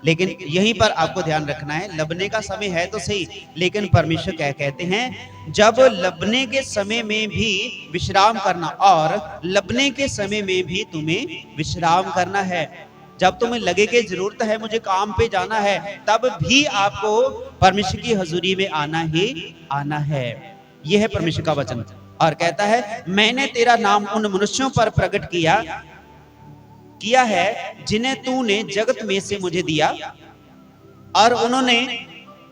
लेकिन यहीं पर आपको ध्यान रखना है, लबने का समय है तो सही, लेकिन परमेश्वर क्या कहते हैं, जब लबने के समय में भी विश्राम करना, और लबने के समय में भी तुम्हें विश्राम करना है। जब तुम्हें लगे कि जरूरत है, मुझे काम पे जाना है, तब भी आपको परमेश्वर की हजूरी में आना ही आना है। यह है परमेश्वर का वचन। और कहता है, मैंने तेरा नाम उन मनुष्यों पर प्रकट किया है जिन्हें तूने जगत में से मुझे दिया, और उन्होंने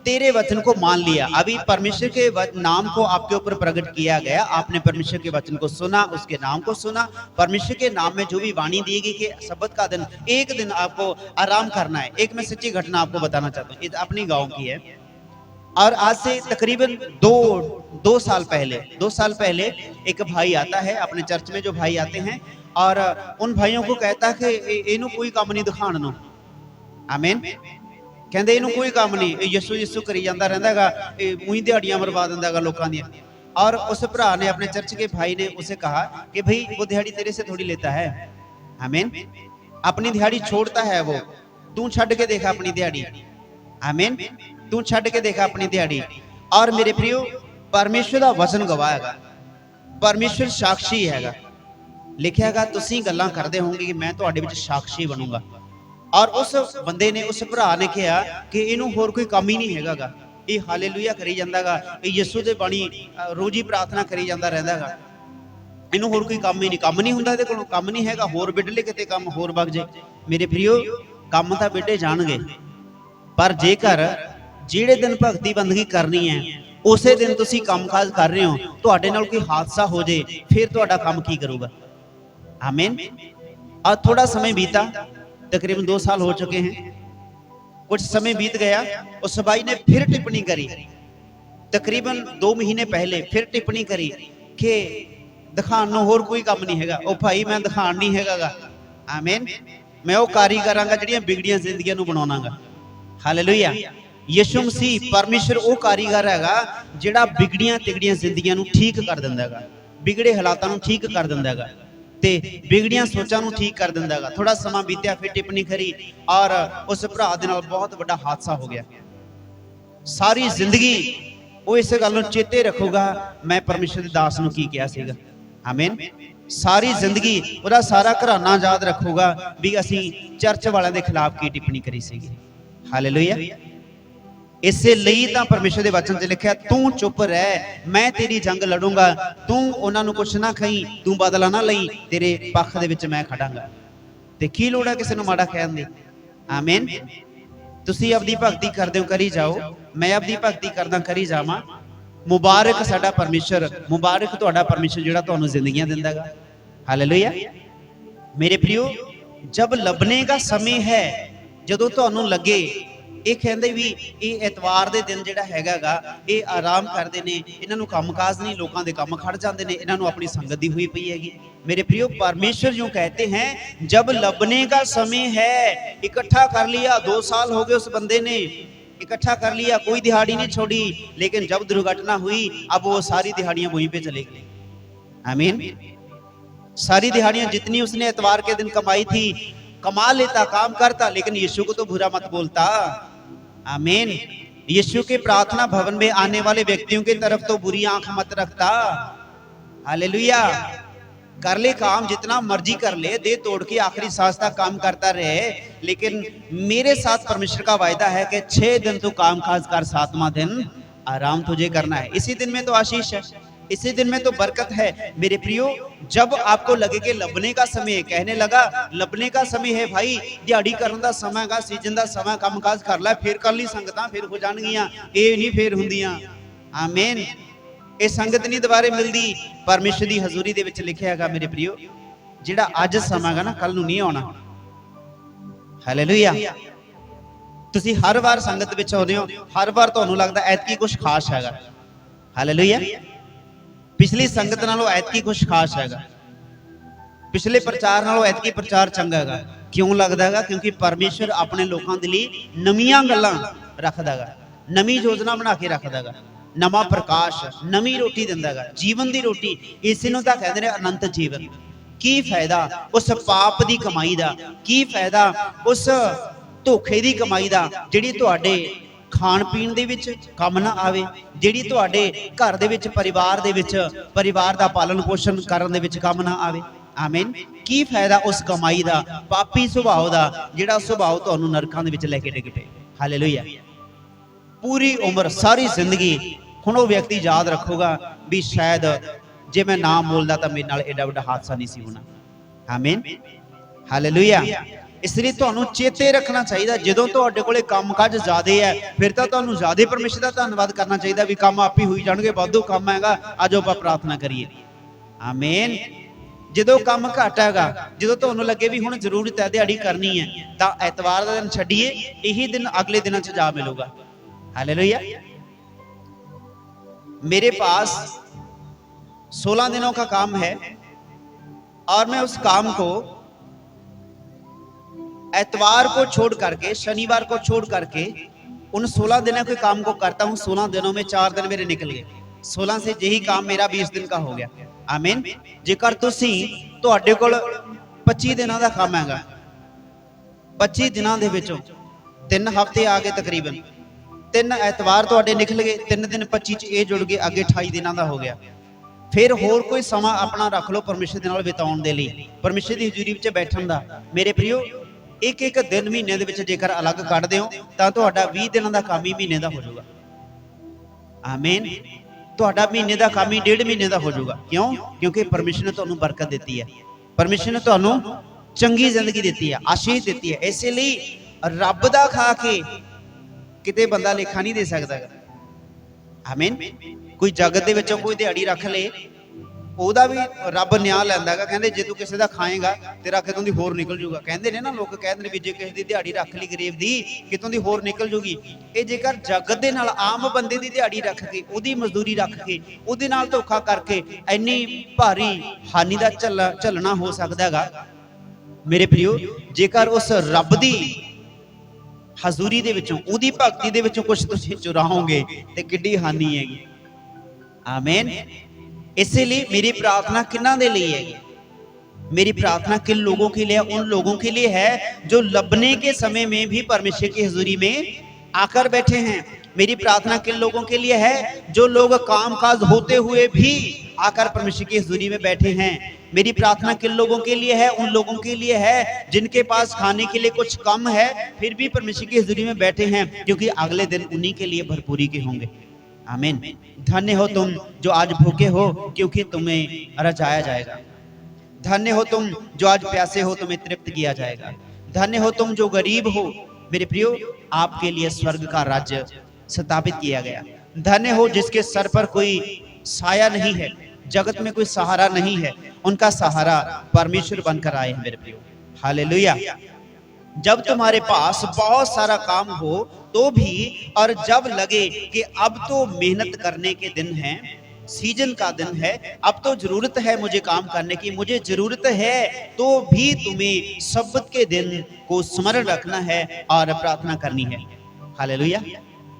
तेरे वचन को मान लिया। अभी परमेश्वर के नाम को आपके ऊपर प्रकट किया गया, आपने परमेश्वर के वचन को सुना, उसके नाम को सुना, परमेश्वर के नाम में जो भी वाणी दी गई कि सब्बत का दिन, एक दिन आपको आराम करना है। एक मैं सच्ची घटना आपको बताना चाहता हूँ, अपनी गांव की है, और आज से तकरीबन दो साल पहले एक भाई आता है अपने चर्च में, जो भाई आते हैं, और उन भाइयों को कहता है कि इन्हों कोई काम नहीं दिखाण नो। आमीन। कहते इन्हों कोई काम नहीं, यीशु यीशु करी जाता रहता है, उही दिहाड़ियां मरवा दिंदा है लोगों दी। और उस भरा ने, अपने चर्च के भाई ने उसे कहा कि भाई वो दिहाड़ी तेरे से थोड़ी लेता है। आमीन। अपनी दिहाड़ी छोड़ता है वो, तू छड़ के देखा अपनी दिहाड़ी। आमीन। तू छड़ के देखा अपनी दिहाड़ी। और मेरे प्रियो, परमेश्वर का वचन गवाएगा, परमेश्वर साक्षी हैगा। लिखिएगा, तुसी गल्लां करदे होंगे कि मैं तुहाडे विच साक्षी बनूंगा। और उस बंदे ने, उस भरा ने कहा कि इनू होर कोई काम ही नहीं हैगा, ये हालेलुया करी जांदागा, ये यीशु दे बाणी रोजी प्रार्थना करी जांदा रहंदागा, इनू होर कोई काम ही नहीं, काम नहीं हुंदा, इहदे कोलों काम नहीं हैगा, होर बिडले किते काम होर वग जे। मेरे प्रियो, काम तां बिडे जाणगे, पर जेकर ਜਿਹੜੇ दिन भगती बंदगी करनी है उसे दिन तुसी कामकाज कर रहे हो, तुहाडे नाल कोई हादसा हो जाए, फिर तुहाडा काम की करूगा। आमीन। और थोड़ा समय बीता, तकरीबन 2 साल हो चुके हैं, कुछ समय बीत गया, उस भाई ने फिर टिप्पणी करी, तकरीबन 2 महीने पहले फिर टिप्पणी करी कि दिखाण नूं होर कोई काम नहीं हैगा। ओ भाई, मैं दिखाण नहीं हैगा। आमीन। मैं वो कारीगरांगा जिहड़ियां बिगड़ियां जिंदगियां नूं बनाउणागा। हालेलुया। ਯਿਸੂ ਮਸੀਹ ਪਰਮੇਸ਼ਰ ਉਹ ਕਾਰੀਗਰ ਹੈਗਾ ਜਿਹੜਾ ਵਿਗੜੀਆਂ ਤਿਗੜੀਆਂ ਜ਼ਿੰਦਗੀਆਂ ਨੂੰ ਠੀਕ ਕਰ ਦਿੰਦਾ ਹੈਗਾ, ਵਿਗੜੇ ਹਾਲਾਤਾਂ ਨੂੰ ਠੀਕ ਕਰ ਦਿੰਦਾ ਹੈਗਾ ਤੇ ਵਿਗੜੀਆਂ ਸੋਚਾਂ ਨੂੰ ਠੀਕ ਕਰ ਦਿੰਦਾ ਹੈਗਾ। ਥੋੜਾ ਸਮਾਂ ਬੀਤਿਆ, ਫਿਰ ਟਿੱਪਣੀ ਕਰੀ ਔਰ ਉਸ ਭਰਾ ਦੇ ਨਾਲ ਬਹੁਤ ਵੱਡਾ ਹਾਦਸਾ ਹੋ ਗਿਆ। ਸਾਰੀ ਜ਼ਿੰਦਗੀ ਉਹ ਇਸ ਗੱਲ ਨੂੰ ਚੇਤੇ ਰੱਖੂਗਾ, ਮੈਂ ਪਰਮੇਸ਼ਰ ਦੇ ਦਾਸ ਨੂੰ ਕੀ ਕਿਹਾ ਸੀਗਾ। ਆਮੀਨ। ਸਾਰੀ ਜ਼ਿੰਦਗੀ ਉਹਦਾ ਸਾਰਾ ਘਰਾਨਾ ਯਾਦ ਰੱਖੂਗਾ ਵੀ ਅਸੀਂ ਚਰਚ ਵਾਲਿਆਂ ਦੇ ਖਿਲਾਫ ਕੀ ਟਿੱਪਣੀ ਕਰੀ ਸੀਗੀ। ਹਾਲੇਲੂਇਆ। ਇਸੇ ਲਈ ਤਾਂ ਪਰਮੇਸ਼ਰ ਦੇ ਵਚਨ 'ਚ ਲਿਖਿਆ, ਤੂੰ ਚੁੱਪ ਰਹਿ, ਮੈਂ ਤੇਰੀ ਜੰਗ ਲੜੂੰਗਾ, ਤੂੰ ਉਹਨਾਂ ਨੂੰ ਕੁਛ ਨਾ ਕਹੀਂ, ਤੂੰ ਬਦਲਾ ਨਾ ਲਈ, ਤੇਰੇ ਪੱਖ ਦੇ ਵਿੱਚ ਮੈਂ ਖੜਾਂਗਾ। ਤੇ ਕੀ ਲੋੜ ਹੈ ਕਿਸੇ ਨੂੰ ਮਾੜਾ ਕਹਿਣ ਦੀ। ਆਮੀਨ। ਤੁਸੀਂ ਆਪਦੀ ਭਗਤੀ ਕਰਦੇ ਹੋ, ਕਰੀ ਜਾਓ, ਮੈਂ ਆਪਦੀ ਭਗਤੀ ਕਰਦਾ, ਕਰੀ ਜਾਵਾਂ। ਮੁਬਾਰਕ ਸਾਡਾ ਪਰਮੇਸ਼ਰ, ਮੁਬਾਰਕ ਤੁਹਾਡਾ ਪਰਮੇਸ਼ਰ ਜਿਹੜਾ ਤੁਹਾਨੂੰ ਜ਼ਿੰਦਗੀਆਂ ਦਿੰਦਾ ਹੈਗਾ। ਹਾਲੇਲੂਇਆ। ਮੇਰੇ ਪ੍ਰਿयो, ਜਬ ਲੱਭਣੇ ਦਾ ਸਮੇਂ ਹੈ, ਜਦੋਂ ਤੁਹਾਨੂੰ ਲੱਗੇ ਇਹ ਕਹਿੰਦੇ ਵੀ ਇਹ ਐਤਵਾਰ ਦੇ ਦਿਨ ਜਿਹੜਾ ਹੈਗਾਗਾ ਇਹ ਆਰਾਮ ਕਰਦੇ ਨੇ, ਇਹਨਾਂ ਨੂੰ ਕੰਮਕਾਜ ਨਹੀਂ, ਲੋਕਾਂ ਦੇ ਕੰਮ ਖੜ ਜਾਂਦੇ ਨੇ, ਇਹਨਾਂ ਨੂੰ ਆਪਣੀ ਸੰਗਤ ਦੀ ਹੋਈ ਪਈ ਹੈਗੀ। मेरे प्रियो, परमेश्वर यूं कहते हैं, जब लबने का समय है, इकट्ठा कर लिया, 2 साल हो गए उस बंदे ने इकट्ठा कर लिया, कोई दिहाड़ी नहीं छोड़ी, लेकिन जब दुर्घटना हुई अब वो सारी दिहाड़ियां वहीं पे चली गई। आमीन। सारी दिहाड़ियां जितनी उसने एतवार के दिन कमाई थी, कमा लेता, काम करता, लेकिन यीशु को तो बुरा मत बोलता। आमीन। यीशु के प्रार्थना भवन में आने वाले व्यक्तियों की तरफ तो बुरी आंख मत रखता। हालेलुया। कर ले काम, जितना मर्जी कर ले, दे तोड़ के आखिरी सांस तक काम करता रहे, लेकिन मेरे साथ परमेश्वर का वायदा है कि 6 दिन तो काम काज कर, 7वां दिन आराम तुझे करना है। इसी दिन में तो आशीष है, इसी दिन में तो बरकत है। मेरे प्रियो, जब आपको लगे कि लबने का समय, कहने लगा लबने का समय है भाई, दिहाड़ी करने का समय है, सीजन का समय, काम काज कर लै, फिर कर ली संगतां, फिर हो जाणगियां, ये नहीं फिर हुंदियां। आमीन। ਇਹ ਸੰਗਤ ਨਹੀਂ ਦੁਬਾਰੇ ਮਿਲਦੀ, ਪਰਮੇਸ਼ਰ ਦੀ ਹਜ਼ੂਰੀ ਦੇ ਵਿੱਚ ਲਿਖਿਆ ਹੈਗਾ। ਮੇਰੇ ਪ੍ਰਿयो, ਜਿਹੜਾ ਅੱਜ ਸਮਾਂ ਹੈਗਾ ਨਾ, ਕੱਲ ਨੂੰ ਨਹੀਂ ਆਉਣਾ। ਹਾਲੇਲੂਇਆ। ਤੁਸੀਂ ਹਰ ਵਾਰ ਸੰਗਤ ਵਿੱਚ ਆਉਂਦੇ ਹੋ, ਹਰ ਵਾਰ ਤੁਹਾਨੂੰ ਲੱਗਦਾ ਐਤਕੀ ਕੁਝ ਖਾਸ ਹੈਗਾ। ਹਾਲੇਲੂਇਆ। ਪਿਛਲੀ ਸੰਗਤ ਨਾਲੋਂ ਐਤਕੀ ਕੁਝ ਖਾਸ ਹੈਗਾ, ਪਿਛਲੇ ਪ੍ਰਚਾਰ ਨਾਲੋਂ ਐਤਕੀ ਪ੍ਰਚਾਰ ਚੰਗਾ ਹੈਗਾ। ਕਿਉਂ ਲੱਗਦਾ ਹੈਗਾ? ਕਿਉਂਕਿ ਪਰਮੇਸ਼ਰ ਆਪਣੇ ਲੋਕਾਂ ਦੇ ਲਈ ਨਵੀਆਂ ਗੱਲਾਂ ਰੱਖਦਾ ਹੈਗਾ, ਨਵੀਂ ਯੋਜਨਾ ਬਣਾ ਕੇ ਰੱਖਦਾ ਹੈਗਾ, ਨਵਾਂ ਪ੍ਰਕਾਸ਼, ਨਵੀਂ ਰੋਟੀ ਦਿੰਦਾ ਹੈਗਾ, ਜੀਵਨ ਦੀ ਰੋਟੀ। ਇਸੇ ਨੂੰ ਤਾਂ ਕਹਿੰਦੇ ਨੇ ਅਨੰਤ ਜੀਵਨ। ਕੀ ਫਾਇਦਾ ਉਸ ਪਾਪ ਦੀ ਕਮਾਈ ਦਾ, ਕੀ ਫਾਇਦਾ ਉਸ ਧੋਖੇ ਦੀ ਕਮਾਈ ਦਾ ਜਿਹੜੀ ਤੁਹਾਡੇ ਖਾਣ ਪੀਣ ਦੇ ਵਿੱਚ ਕੰਮ ਨਾ ਆਵੇ, ਜਿਹੜੀ ਤੁਹਾਡੇ ਘਰ ਦੇ ਵਿੱਚ, ਪਰਿਵਾਰ ਦੇ ਵਿੱਚ, ਪਰਿਵਾਰ ਦਾ ਪਾਲਣ ਪੋਸ਼ਣ ਕਰਨ ਦੇ ਵਿੱਚ ਕੰਮ ਨਾ ਆਵੇ। ਆਮੀਨ। ਕੀ ਫਾਇਦਾ ਉਸ ਕਮਾਈ ਦਾ, ਪਾਪੀ ਸੁਭਾਅ ਦਾ, ਜਿਹੜਾ ਸੁਭਾਅ ਤੁਹਾਨੂੰ ਨਰਕਾਂ ਦੇ ਵਿੱਚ ਲੈ ਕੇ ਡਿੱਗ ਪਏ। ਹਾਲੇਲੂਇਆ। पूरी उम्र, सारी जिंदगी ਹੁਣ ਉਹ ਵਿਅਕਤੀ ਯਾਦ ਰੱਖੂਗਾ ਵੀ ਸ਼ਾਇਦ ਜੇ ਮੈਂ ਨਾਮ ਬੋਲਦਾ ਤਾਂ ਮੇਰੇ ਨਾਲ ਐਡਾ ਵੱਡਾ ਹਾਦਸਾ ਨਹੀਂ ਸੀ ਹੋਣਾ। ਆਮੀਨ। ਹਾਲੇਲੂਇਆ। ਇਸ ਲਈ ਤੁਹਾਨੂੰ ਚੇਤੇ ਰੱਖਣਾ ਚਾਹੀਦਾ, ਜਦੋਂ ਤੁਹਾਡੇ ਕੋਲੇ ਕੰਮਕਾਜ ਜ਼ਿਆਦੇ ਹੈ, ਫਿਰ ਤਾਂ ਤੁਹਾਨੂੰ ਜ਼ਿਆਦੇ ਪਰਮੇਸ਼ਰ ਦਾ ਧੰਨਵਾਦ ਕਰਨਾ ਚਾਹੀਦਾ ਵੀ ਕੰਮ ਆਪੇ ਹੋਈ ਜਾਣਗੇ, ਵਾਧੂ ਕੰਮ ਹੈਗਾ, ਆਜੋ ਆਪਾਂ ਪ੍ਰਾਰਥਨਾ ਕਰੀਏ। ਆਮੀਨ। ਜਦੋਂ ਕੰਮ ਘੱਟ ਹੈਗਾ, ਜਦੋਂ ਤੁਹਾਨੂੰ ਲੱਗੇ ਵੀ ਹੁਣ ਜ਼ਰੂਰਤ ਹੈ, ਦਿਹਾੜੀ ਕਰਨੀ ਹੈ, ਤਾਂ ਐਤਵਾਰ ਦਾ ਦਿਨ ਛੱਡੀਏ, ਇਹੀ ਦਿਨ ਅਗਲੇ ਦਿਨਾਂ 'ਚ ਜਾ ਮਿਲੂਗਾ। हालेलुया। मेरे पास 16 दिनों का काम है और मैं उस काम को एतवार को छोड़ करके, शनिवार को छोड़ करके उन 16 दिनों के काम को करता हूं। 16 दिनों में 4 दिन मेरे निकल गए, 16 से यही काम मेरा 20 दिन का हो गया। आमीन। जेकर तुसी तुहाडे कोल 25 दिनों का काम हैगा, 25 दिनों दे विचों 3 हफ्ते आ गए, तकरीबन 3 ਐਤਵਾਰ ਤੁਹਾਡੇ ਨਿਕਲ ਗਏ, 3 ਦਿਨ 25 ਚ ਇਹ ਜੁੜ ਗਏ, ਅੱਗੇ 28 ਦਿਨਾਂ ਦਾ ਹੋ ਗਿਆ। ਫਿਰ ਹੋਰ ਕੋਈ ਸਮਾਂ ਆਪਣਾ ਰੱਖ ਲਓ ਪਰਮੇਸ਼ਰ ਦੇ ਨਾਲ ਬਿਤਾਉਣ ਦੇ ਲਈ, ਪਰਮੇਸ਼ਰ ਦੀ ਹਜ਼ੂਰੀ ਵਿੱਚ ਬੈਠਣ ਦਾ। ਮੇਰੇ ਪ੍ਰਿयो, ਇੱਕ ਦਿਨ ਮਹੀਨੇ ਦੇ ਵਿੱਚ ਜੇਕਰ ਅਲੱਗ ਕੱਢਦੇ ਹੋ ਤਾਂ ਤੁਹਾਡਾ 20 ਦਿਨਾਂ ਦਾ ਕੰਮ ਹੀ ਮਹੀਨੇ ਦਾ ਹੋ ਜਾਊਗਾ। ਆਮੀਨ। ਤੁਹਾਡਾ ਮਹੀਨੇ ਦਾ ਕੰਮ ਹੀ 1.5 ਮਹੀਨੇ ਦਾ ਹੋ ਜਾਊਗਾ। ਕਿਉਂ? ਕਿਉਂਕਿ ਪਰਮੇਸ਼ਰ ਨੇ ਤੁਹਾਨੂੰ ਬਰਕਤ ਦਿੱਤੀ ਹੈ, ਪਰਮੇਸ਼ਰ ਨੇ ਤੁਹਾਨੂੰ ਚੰਗੀ ਜ਼ਿੰਦਗੀ ਦਿੱਤੀ ਹੈ, ਆਸ਼ੀਸ਼ ਦਿੱਤੀ ਹੈ। ਇਸੇ ਲਈ ਰੱਬ ਦਾ ਖਾ ਕੇ ਕਿਤੇ ਬੰਦਾ ਲੇਖਾ ਨਹੀਂ ਦੇ ਸਕਦਾ। ਆਮੀਨ। ਕੋਈ ਜਗਤ ਦੇ ਵਿੱਚੋਂ ਕੋਈ ਦਿਹਾੜੀ ਰੱਖ ਲੇ, ਉਹਦਾ ਵੀ ਰੱਬ ਨਿਆਂ ਲੈਂਦਾ ਹੈਗਾ। ਕਹਿੰਦੇ ਜੇ ਤੂੰ ਕਿਸੇ ਦਾ ਖਾਏਗਾ ਤੇਰਾ ਕਿਤੋਂ ਦੀ ਹੋਰ ਨਿਕਲ ਜੂਗਾ। ਕਹਿੰਦੇ ਨੇ ਨਾ ਲੋਕ, ਕਹਿੰਦੇ ਨੇ ਵੀ ਜੇ ਕਿਸੇ ਦੀ ਦਿਹਾੜੀ ਰੱਖ ਲਈ ਗਰੀਬ ਦੀ, ਕਿਤੋਂ ਦੀ ਹੋਰ ਨਿਕਲ ਜੂਗੀ। ਇਹ ਜੇਕਰ ਜਗਤ ਦੇ ਨਾਲ ਆਮ ਬੰਦੇ ਦੀ ਦਿਹਾੜੀ ਰੱਖ ਕੇ, ਉਹਦੀ ਮਜ਼ਦੂਰੀ ਰੱਖ ਕੇ, ਉਹਦੇ ਨਾਲ ਧੋਖਾ ਕਰਕੇ ਇੰਨੀ ਭਾਰੀ ਹਾਨੀ ਦਾ ਝੱਲਣਾ ਹੋ ਸਕਦਾ ਹੈਗਾ। ਮੇਰੇ ਪ੍ਰਿयो, ਜੇਕਰ ਉਸ ਰੱਬ ਦੀ ਹਜ਼ੂਰੀ ਦੇ ਵਿੱਚੋਂ, ਉਹਦੀ ਭਗਤੀ ਦੇ ਵਿੱਚੋਂ ਕੁਝ ਤੁਸੀਂ ਚੁਰਾਓਗੇ ਤੇ ਕਿੱਡੀ ਹਾਨੀ ਹੈਗੀ। आमीन। इसीलिए मेरी प्रार्थना किन्ना दे लिए है? मेरी प्रार्थना किन लोगों के लिए? उन लोगों के लिए है जो लबने के समय में भी परमेश्वर की हजूरी में आकर बैठे हैं। मेरी प्रार्थना किन लोगों के लिए है? जो लोग कामकाज होते हुए भी आकर परमेश्वर की हजूरी में बैठे हैं। मेरी प्रार्थना किन लोगों के लिए है? उन लोगों के लिए है जिनके पास खाने के लिए कुछ कम है, फिर भी परमेश्वर की हजूरी में बैठे हैं, क्योंकि अगले दिन उन्हीं के लिए भरपूरी के होंगे। आमीन। धन्य हो तुम जो आज भूखे हो, क्योंकि तुम्हें रजाया जाएगा। धन्य हो तुम जो आज प्यासे हो, तुम्हें तृप्त किया जाएगा। धन्य हो तुम जो गरीब हो, मेरे प्रियो, आपके लिए स्वर्ग का राज्य स्थापित किया गया। धन्य हो जिसके सर पर कोई साया नहीं है, जगत में कोई सहारा नहीं है, उनका सहारा परमेश्वर बनकर आए हैं मेरे प्रियो। हालेलुया। जब तुम्हारे पास बहुत सारा काम हो तो भी, और जब लगे कि अब तो मेहनत करने के दिन हैं, सीजन का दिन है, अब तो जरूरत है मुझे काम करने की, मुझे जरूरत है, तो भी तुम्हें सब्बत के दिन को स्मरण रखना है और प्रार्थना करनी है। हालेलुया।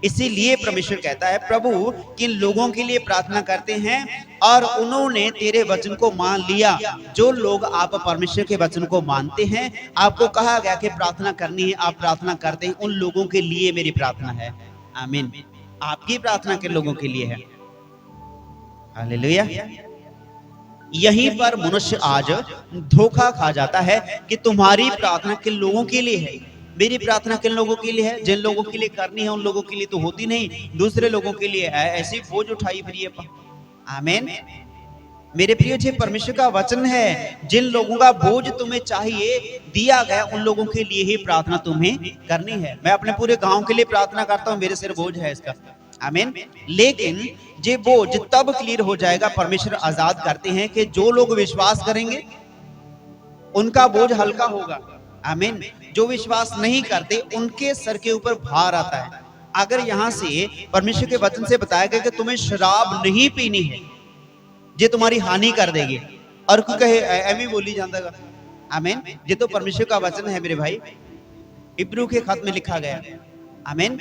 इसीलिए परमेश्वर कहता है, प्रभु किन लोगों के लिए प्रार्थना करते हैं और उन्होंने तेरे वचन को मान लिया। जो लोग आप परमेश्वर के वचन को मानते हैं, आपको कहा गया कि प्रार्थना करनी है, आप प्रार्थना करते हैं, उन लोगों के लिए मेरी प्रार्थना है। आमीन। आपकी प्रार्थना किन लोगों के लिए है? हालेलुया। यहीं पर मनुष्य आज धोखा खा जाता है कि तुम्हारी प्रार्थना किन लोगों के लिए है। मेरी प्रार्थना किन लोगों के लिए है? जिन लोगों के लिए करनी है उन लोगों के लिए तो होती नहीं, दूसरे लोगों के लिए है। ऐसी बोझ उठाई फिर ये। आमीन। मेरे प्रिय जी, परमेश्वर का वचन है, जिन लोगों का बोझ तुम्हें चाहिए दिया गया, उन लोगों के लिए ही प्रार्थना तुम्हें करनी है। मैं अपने पूरे गांव के लिए प्रार्थना करता हूं, मेरे सिर बोझ है इसका। आमीन। लेकिन ये बोझ तब क्लियर हो जाएगा, परमेश्वर आजाद करते हैं कि जो लोग विश्वास करेंगे उनका बोझ हल्का होगा। आमीन। जो विश्वास नहीं करते उनके सर के ऊपर भार आता है। अगर यहां से परमेश्वर के वचन से बताया गया कि तुम्हें शराब नहीं पीनी है, ये तुम्हारी हानि कर देगी, और कोई कहे एमी बोली जाता है। आमीन। ये तो परमेश्वर का वचन है मेरे भाई, इब्रू के खत में लिखा गया। आमीन।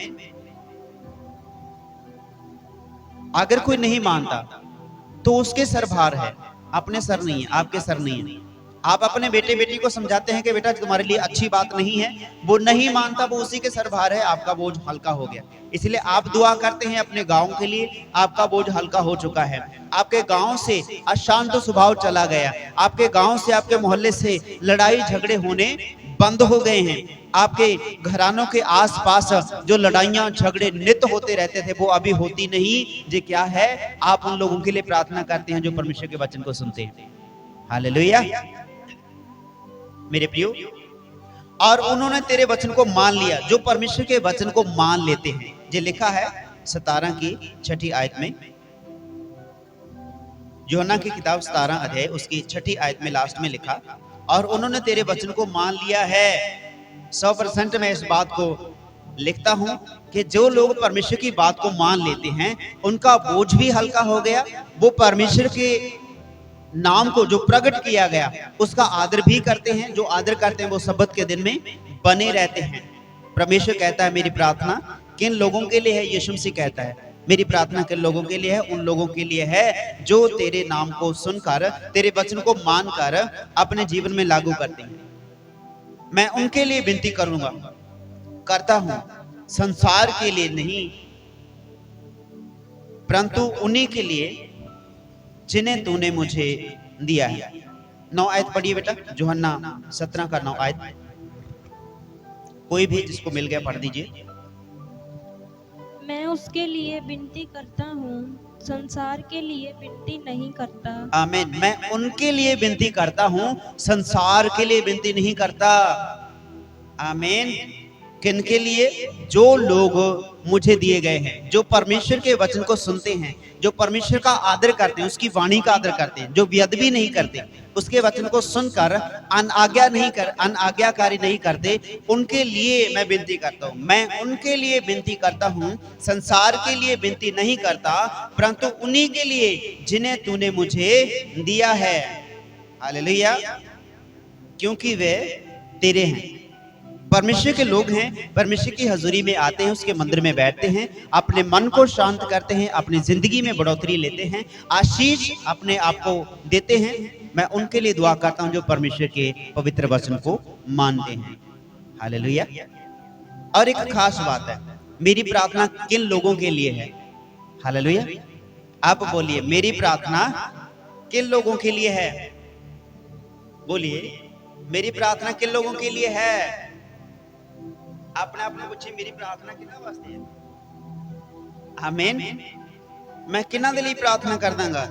अगर कोई नहीं मानता तो उसके सर भार है, अपने सर नहीं है, आपके सर नहीं है। आप अपने बेटे बेटी को समझाते हैं कि बेटा तुम्हारे लिए अच्छी बात नहीं है, वो नहीं मानता, वो उसी के सर भार है, आपका बोझ हल्का हो गया। इसलिए आप दुआ करते हैं अपने गांव के लिए, आपका बोझ हल्का हो चुका है। आपके गांव से अशांत स्वभाव चला गया, आपके गांव से, आपके मोहल्ले से लड़ाई झगड़े होने बंद हो गए हैं। आपके घरानों के आसपास जो लड़ाइयां झगड़े नित्य होते रहते थे, वो अभी होती नहीं। ये क्या है? आप उन लोगों के लिए प्रार्थना करते हैं जो परमेश्वर के वचन को सुनते हैं। हालेलुया मेरे प्रियो। और उन्होंने तेरे वचन को मान लिया, जो परमेश्वर के वचन को मान लेते हैं। ये लिखा है 17 की 6 आयत में, यूहन्ना की किताब 17 अध्याय उसकी 6 आयत में लास्ट में लिखा, और उन्होंने तेरे वचन को मान लिया है। 100% मैं इस बात को लिखता हूं कि जो लोग परमेश्वर की बात को मान लेते हैं, उनका बोझ भी हल्का हो गया। वो परमेश्वर के नाम को जो प्रकट किया गया उसका आदर भी करते हैं। जो आदर करते हैं वो सब्बत के दिन में बने रहते हैं। परमेश्वर कहता है मेरी प्रार्थना किन लोगों के लिए है? यीशु मसीह कहता है मेरी प्रार्थना किन लोगों के लिए है? उन लोगों के लिए है जो तेरे नाम को सुनकर, तेरे वचन को मानकर अपने जीवन में लागू करते हैं। मैं उनके लिए विनती करूंगा, करता हूं, संसार के लिए नहीं, परंतु उन्हीं के लिए जिन्हें तूने मुझे दिया है। 9 आयत पढ़िए बेटा, यूहन्ना 17 का 9 आयत। कोई भी जिसको मिल गया पढ़ दीजिए। मैं उसके लिए विनती करता हूँ, संसार के लिए विनती नहीं करता। आमीन। मैं उनके लिए विनती करता हूँ, संसार के लिए विनती नहीं करता। आमीन। किन के लिए? जो लोग मुझे दिए गए हैं, जो परमेश्वर के वचन को सुनते हैं, जो परमेश्वर का आदर करते हैं, उसकी वाणी का आदर करते हैं, जो बेअदबी नहीं करते, उसके वचन को सुनकर अनाज्ञाकारी नहीं करते, उनके लिए मैं विनती करता हूँ। मैं उनके लिए विनती करता हूँ, संसार के लिए विनती नहीं करता, परंतु उन्हीं के लिए जिन्हें तूने मुझे दिया है। हालेलुया। क्योंकि वे तेरे हैं। परमेश्वर के लोग हैं, परमेश्वर की हजूरी में आते हैं, उसके मंदिर में बैठते हैं, अपने मन को शांत करते हैं, अपनी जिंदगी में बढ़ोतरी लेते हैं, आशीष अपने आप को देते हैं। मैं उनके लिए दुआ करता हूं जो परमेश्वर के पवित्र वचन को मानते हैं। हालेलुया। और एक खास बात है, मेरी प्रार्थना किन लोगों के लिए है? हालेलुया। आप बोलिए, मेरी प्रार्थना किन लोगों के लिए है? बोलिए, मेरी प्रार्थना किन लोगों के लिए है? अपने आप में पूछिए, मेरी प्रार्थना किना वास्ते है? आमीन। मैं किना दे ਲਈ प्रार्थना कर दांगा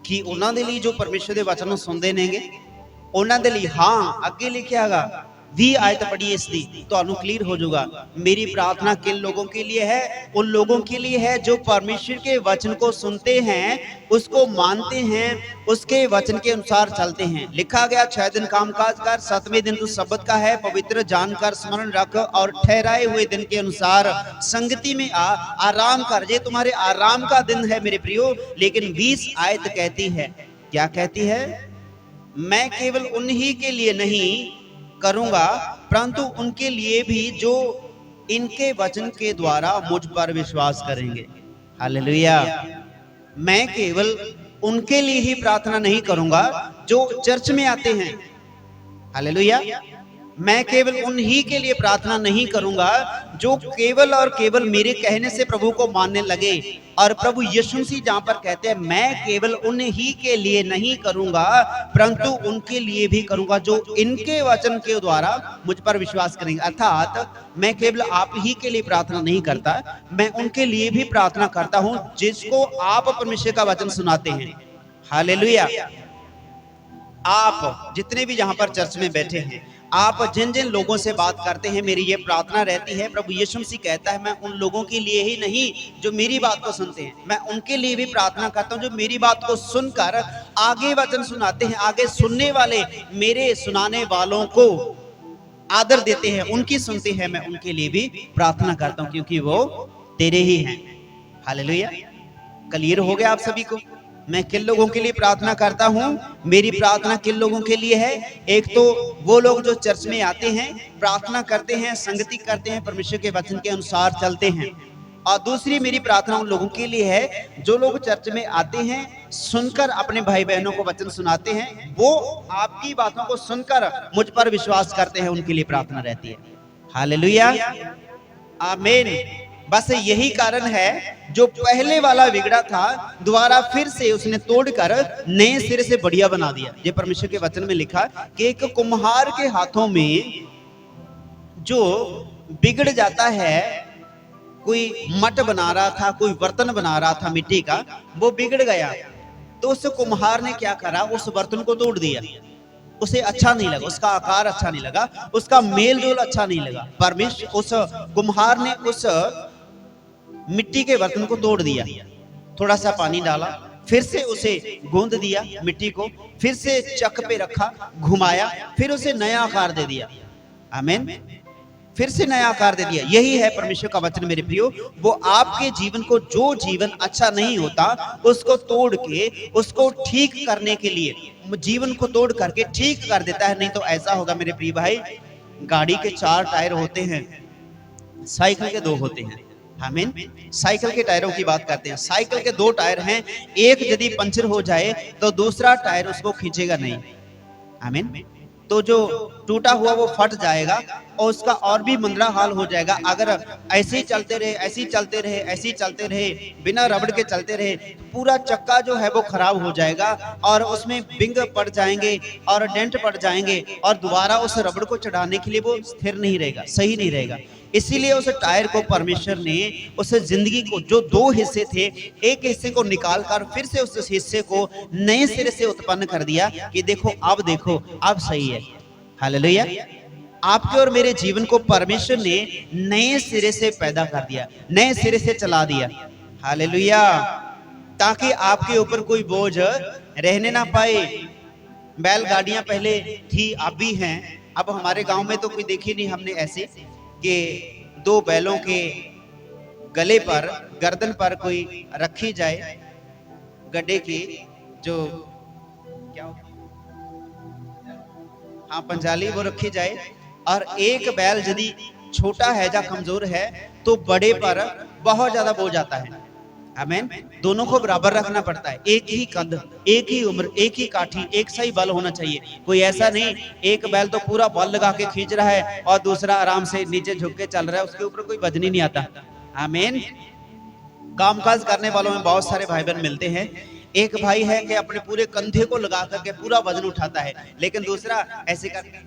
कि ਉਹਨਾਂ ਦੇ ਲਈ ਜੋ ਪਰਮੇਸ਼ਰ ਦੇ ਵਚਨ ਨੂੰ ਸੁਣਦੇ ਨੇਗੇ, ਉਹਨਾਂ ਦੇ ਲਈ। ਹਾਂ, ਅੱਗੇ ਲਿਖਿਆ ਹੈਗਾ 20 आयत पढ़िए इसकी, तो क्लियर हो जाएगा। मेरी प्रार्थना किन लोगों के लिए है? उन लोगों के लिए है जो परमेश्वर के वचन को सुनते हैं, उसको मानते हैं, उसके वचन के अनुसार चलते हैं। लिखा गया 6 दिन कामकाज कर, 7वें दिन तो शब्द का है, पवित्र जानकर स्मरण रख और ठहराए हुए दिन के अनुसार संगति में आराम कर। ये तुम्हारे आराम का दिन है मेरे प्रियो। लेकिन 20 आयत कहती है, क्या कहती है? मैं केवल उन्हीं के लिए नहीं करूंगा, परंतु उनके लिए भी जो इनके वचन के द्वारा मुझ पर विश्वास करेंगे। हालेलुया। मैं केवल उनके लिए ही प्रार्थना नहीं करूंगा जो चर्च में आते हैं। हालेलुया। मैं केवल उन्हीं के लिए प्रार्थना नहीं करूंगा जो केवल और केवल मेरे कहने से प्रभु को मानने लगे। और प्रभु यीशु मसीह जहां पर कहते हैं, मैं केवल उन्हीं के लिए नहीं करूंगा परंतु उनके लिए भी करूंगा जो इनके वचन के द्वारा मुझ पर विश्वास करेंगे। अर्थात मैं केवल आप ही के लिए प्रार्थना नहीं करता, मैं उनके लिए भी प्रार्थना करता हूं जिसको आप परमेश्वर का वचन सुनाते हैं। हालेलुया। आप जितने भी जहां पर चर्च में बैठे हैं, आप जिन जिन लोगों से बात करते हैं, मेरी ये प्रार्थना रहती है, प्रभु यीशु मसीह कहता है, मैं उन लोगों के लिए ही नहीं जो मेरी बात को सुनते हैं, मैं उनके लिए भी प्रार्थना करता हूं जो मेरी बात को सुनकर आगे वचन सुनाते हैं, आगे सुनने वाले मेरे सुनाने वालों को आदर देते हैं, उनकी सुनते हैं। मैं उनके लिए भी प्रार्थना करता हूं क्योंकि वो तेरे ही हैं। हालेलुया। क्लियर हो गया आप सभी को? मैं किन लोगों के लिए प्रार्थना करता हूं? मेरी प्रार्थना किन लोगों के लिए है? एक तो वो लोग जो चर्च में आते हैं, प्रार्थना करते हैं, संगति करते हैं, परमेश्वर के वचन के अनुसार चलते हैं। और दूसरी मेरी प्रार्थना उन लोगों के लिए है जो लोग चर्च में आते हैं, सुनकर अपने भाई बहनों को वचन सुनाते हैं, वो आपकी बातों को सुनकर मुझ पर विश्वास करते हैं, उनके लिए प्रार्थना रहती है। हालेलुया। आमीन। बस यही कारण है जो पहले वाला बिगड़ा था दोबारा फिर से उसने तोड़कर नए सिरे से बढ़िया बना दिया। ये परमेश्वर के वचन में लिखा कि एक कुम्हार के हाथों में जो बिगड़ जाता है, कोई मट बना रहा था, कोई बर्तन बना रहा था मिट्टी का, वो बिगड़ गया, तो उस कुम्हार ने क्या करा? उस बर्तन को तोड़ दिया। उसे अच्छा नहीं लगा, उसका आकार अच्छा नहीं लगा, उसका मेल जोल अच्छा नहीं लगा। परमेश्वर उस कुम्हार ने उस मिट्टी के बर्तन को तोड़ दिया, थोड़ा सा पानी डाला, फिर से उसे गूंद दिया मिट्टी को, फिर से चक पे रखा, घुमाया, फिर उसे नया आकार दे दिया। आमीन। फिर से नया आकार दे दिया। यही है परमेश्वर का वचन मेरे प्रियो। वो आपके जीवन को, जो जीवन अच्छा नहीं होता उसको तोड़ के उसको ठीक करने के लिए, जीवन को तोड़ करके ठीक कर देता है। नहीं तो ऐसा होगा मेरे प्रिय भाई, गाड़ी के 4 टायर होते हैं, साइकिल के 2 होते हैं। आमीन। साइकिल के टायरों की बात करते हैं। साइकिल के 2 टायर हैं, एक यदि पंचर हो जाए तो दूसरा टायर उसको खींचेगा नहीं। आमीन। तो जो टूटा हुआ वो फट जाएगा और उसका और भी मंदरा हाल हो जाएगा। अगर ऐसे ही चलते रहे, ऐसे ही चलते रहे, ऐसे ही चलते रहे, बिना रबड़ के चलते रहे, पूरा चक्का जो है वो खराब हो जाएगा और उसमें बिंग पड़ जाएंगे और डेंट पड़ जाएंगे और दोबारा उस रबड़ को चढ़ाने के लिए वो स्थिर नहीं रहेगा, सही नहीं रहेगा। इसीलिए उस टायर को परमेश्वर ने उस जिंदगी को, जो 2 हिस्से थे, एक हिस्से को निकालकर फिर से उस हिस्से को नए सिरे से उत्पन्न कर दिया कि देखो अब सही है। हालेलुया। आपके और मेरे जीवन को परमेश्वर ने नए सिरे से पैदा कर दिया, नए सिरे से चला दिया। हालेलुया। ताकि आपके ऊपर कोई बोझ रहने ना पाए। बैलगाड़ियां पहले थी, अब भी हैं। अब हमारे गांव में तो कोई देखी नहीं हमने ऐसे कि 2 बैलों के गले पर, गर्दन पर कोई रखी जाए गड्ढे की, जो क्या, हाँ, पंजाली, वो रखी जाए और एक बैल यदि छोटा है या कमजोर है तो बड़े पर बहुत ज्यादा बोझ आता है। आमीन। दोनों को बराबर रखना पड़ता है, एक ही कद, एक ही उम्र, एक ही काठी, एक सही बल होना चाहिए। कोई ऐसा नहीं एक बैल तो पूरा बल लगा के खींच रहा है और दूसरा आराम से नीचे झुक के चल रहा है, उसके ऊपर कोई वजन ही नहीं आता। आमीन। कामकाज करने वालों में बहुत सारे भाई बहन मिलते हैं। एक भाई है कि अपने पूरे कंधे को लगा करके पूरा वजन उठाता है, लेकिन दूसरा ऐसे करके,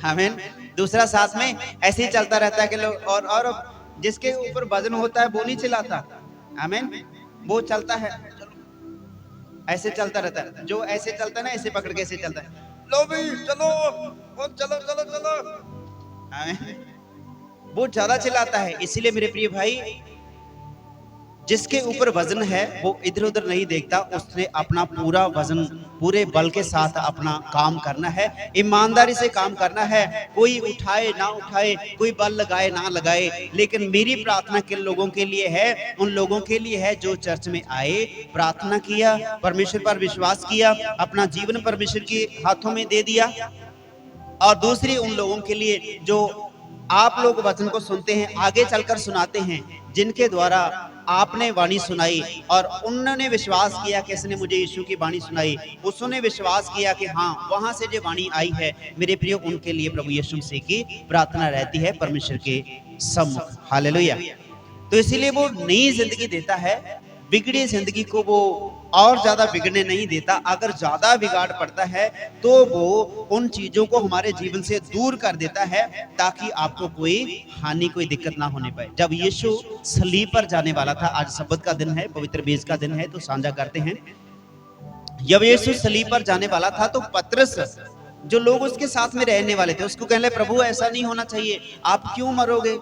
आमीन, दूसरा साथ में ऐसे ही चलता रहता है कि लोग और जिसके ऊपर वजन होता है वो नहीं चिल्लाता। आमीन। वो चलता है, ऐसे चलता रहता है। जो ऐसे चलता है ना, ऐसे पकड़ के ऐसे चलता है, लो भी चलो, ओ चलो चलो चलो। आमीन। वो ज्यादा चिल्लाता है। इसीलिए मेरे प्रिय भाई, जिसके ऊपर वजन है वो इधर उधर नहीं देखता, उसने अपना पूरा वजन पूरे बल के साथ अपना काम करना है, ईमानदारी से काम करना है। कोई उठाए ना उठाए, कोई बल लगाए ना लगाए, लेकिन मेरी प्रार्थना किन लोगों के लिए है? उन लोगों के लिए है जो चर्च में आए, प्रार्थना किया, परमेश्वर पर विश्वास किया, अपना जीवन परमेश्वर के हाथों में दे दिया। और दूसरी उन लोगों के लिए जो आप लोग वचन को सुनते हैं, आगे चलकर सुनाते हैं, जिनके द्वारा आपने वाणी सुनाई और उन्होंने विश्वास किया कि इसने मुझे यीशु की वाणी सुनाई, उसने विश्वास किया कि हाँ वहां से जो वाणी आई है, मेरे प्रिय, उनके लिए प्रभु यीशु मसीह की प्रार्थना रहती है परमेश्वर के सम्मुख। हालेलुया। तो इसीलिए वो नई जिंदगी देता है, बिगड़ी जिंदगी को वो और ज्यादा बिगड़ने नहीं देता। अगर ज्यादा बिगाड़ पड़ता है तो वो उन चीजों को हमारे जीवन से दूर कर देता है, ताकि आपको कोई हानि, कोई दिक्कत ना होने पाए। जब यीशु सलीब पर जाने वाला था, आज सब्बत का दिन है, पवित्र बीज का दिन है, तो साझा करते हैं। जब यीशु सलीब पर जाने वाला था तो पतरस, जो लोग उसके साथ में रहने वाले थे, उसको कहने लगे, प्रभु ऐसा नहीं होना चाहिए, आप क्यों मरोगे?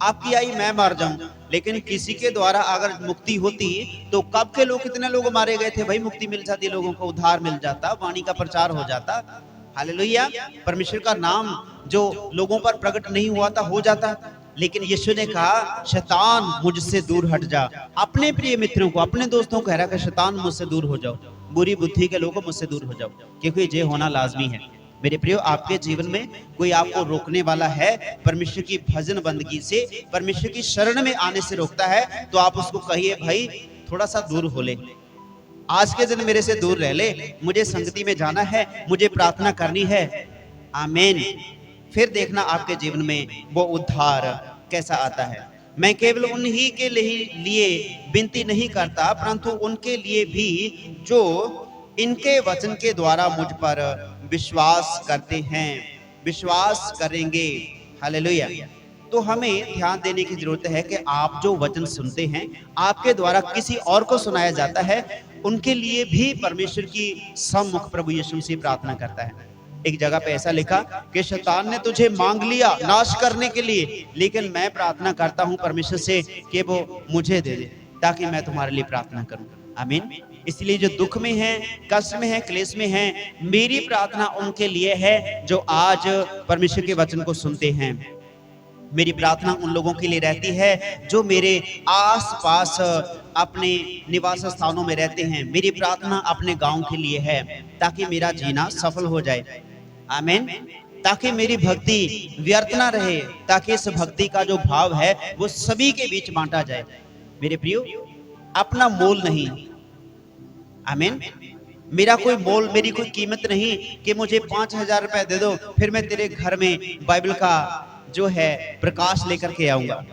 आपकी आई मैं मर जाऊं। लेकिन किसी के द्वारा अगर मुक्ति होती तो कब के लोग, कितने लोग मारे गए थे भाई, मुक्ति मिल जाती, लोगों को उद्धार मिल जाता, वाणी का प्रचार हो जाता। हालेलुया। परमेश्वर का नाम जो लोगों पर प्रकट नहीं हुआ था हो जाता। लेकिन यीशु ने कहा, शैतान मुझसे दूर हट जा। अपने प्रिय मित्रों को, अपने दोस्तों को कह रहा है, शैतान मुझसे दूर हो जाओ, बुरी बुद्धि के लोगों मुझसे दूर हो जाओ, क्योंकि ये होना लाजमी है। मेरे प्रियो, आपके जीवन में कोई आपको रोकने वाला है, परमेश्वर की भजन बंदगी से, परमेश्वर की शरण में आने से रोकता है, तो आप उसको कहिए, भाई थोड़ा सा दूर हो ले, आज के दिन मेरे से दूर रह ले, मुझे संगति में जाना है, मुझे प्रार्थना करनी है। आमीन। फिर देखना आपके जीवन में वो उद्धार कैसा आता है। मैं केवल उन्हीं के लिए विनती नहीं करता, परंतु उनके लिए भी जो इनके वचन के द्वारा मुझ पर विश्वास करते हैं, विश्वास करेंगे। हालेलुया। तो हमें ध्यान देने की जरूरत है कि आप जो वचन सुनते हैं, आपके द्वारा किसी और को सुनाया जाता है, उनके लिए भी परमेश्वर की सम्मुख प्रभु यीशु से प्रार्थना करता है। एक जगह पे ऐसा लिखा कि शैतान ने तुझे मांग लिया नाश करने के लिए, लेकिन मैं प्रार्थना करता हूं परमेश्वर से कि वो मुझे दे दे, ताकि मैं तुम्हारे लिए प्रार्थना करूं। आमीन। इसलिए जो दुख में है, कष्ट में है, क्लेश में है, मेरी प्रार्थना उनके लिए है जो आज परमेश्वर के वचन को सुनते हैं। मेरी प्रार्थना उन लोगों के लिए रहती है जो मेरे आस-पास अपने निवास स्थानों में रहते हैं। मेरी प्रार्थना अपने गांव के लिए है, ताकि मेरा जीना सफल हो जाए। आमीन। ताकि मेरी भक्ति व्यर्थ ना रहे, ताकि इस भक्ति का जो भाव है वो सभी के बीच बांटा जाए। मेरे प्रियो, अपना मोल नहीं। आमीन। मेरा कोई मोल, मेरी कोई कीमत नहीं कि मुझे 5,000 रुपए दे दो, फिर मैं तेरे घर में बाइबल का जो है प्रकाश लेकर के आऊंगा।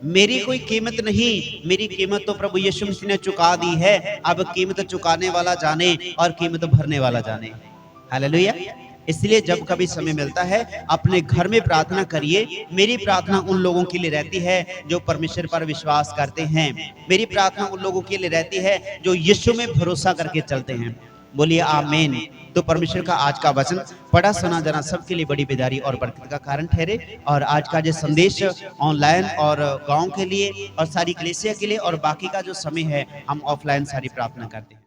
मेरी कोई कीमत नहीं, मेरी कीमत तो प्रभु यीशु मसीह ने चुका दी है। अब कीमत चुकाने वाला जाने और कीमत भरने वाला जाने। हालेलुया। इसलिए जब कभी समय मिलता है, अपने घर में प्रार्थना करिए। मेरी प्रार्थना उन लोगों के लिए रहती है जो परमेश्वर पर विश्वास करते हैं। मेरी प्रार्थना उन लोगों के लिए रहती है जो यीशु में भरोसा करके चलते हैं। बोलिए आमीन। तो परमेश्वर का आज का वचन पढ़ा सुना जाना सबके लिए बड़ी बेदारी और बरकत का कारण ठहरे। और आज का जो संदेश ऑनलाइन और गांव के लिए और सारी कलीसिया के लिए और बाकी का जो समय है, हम ऑफलाइन सारी प्रार्थना करते हैं।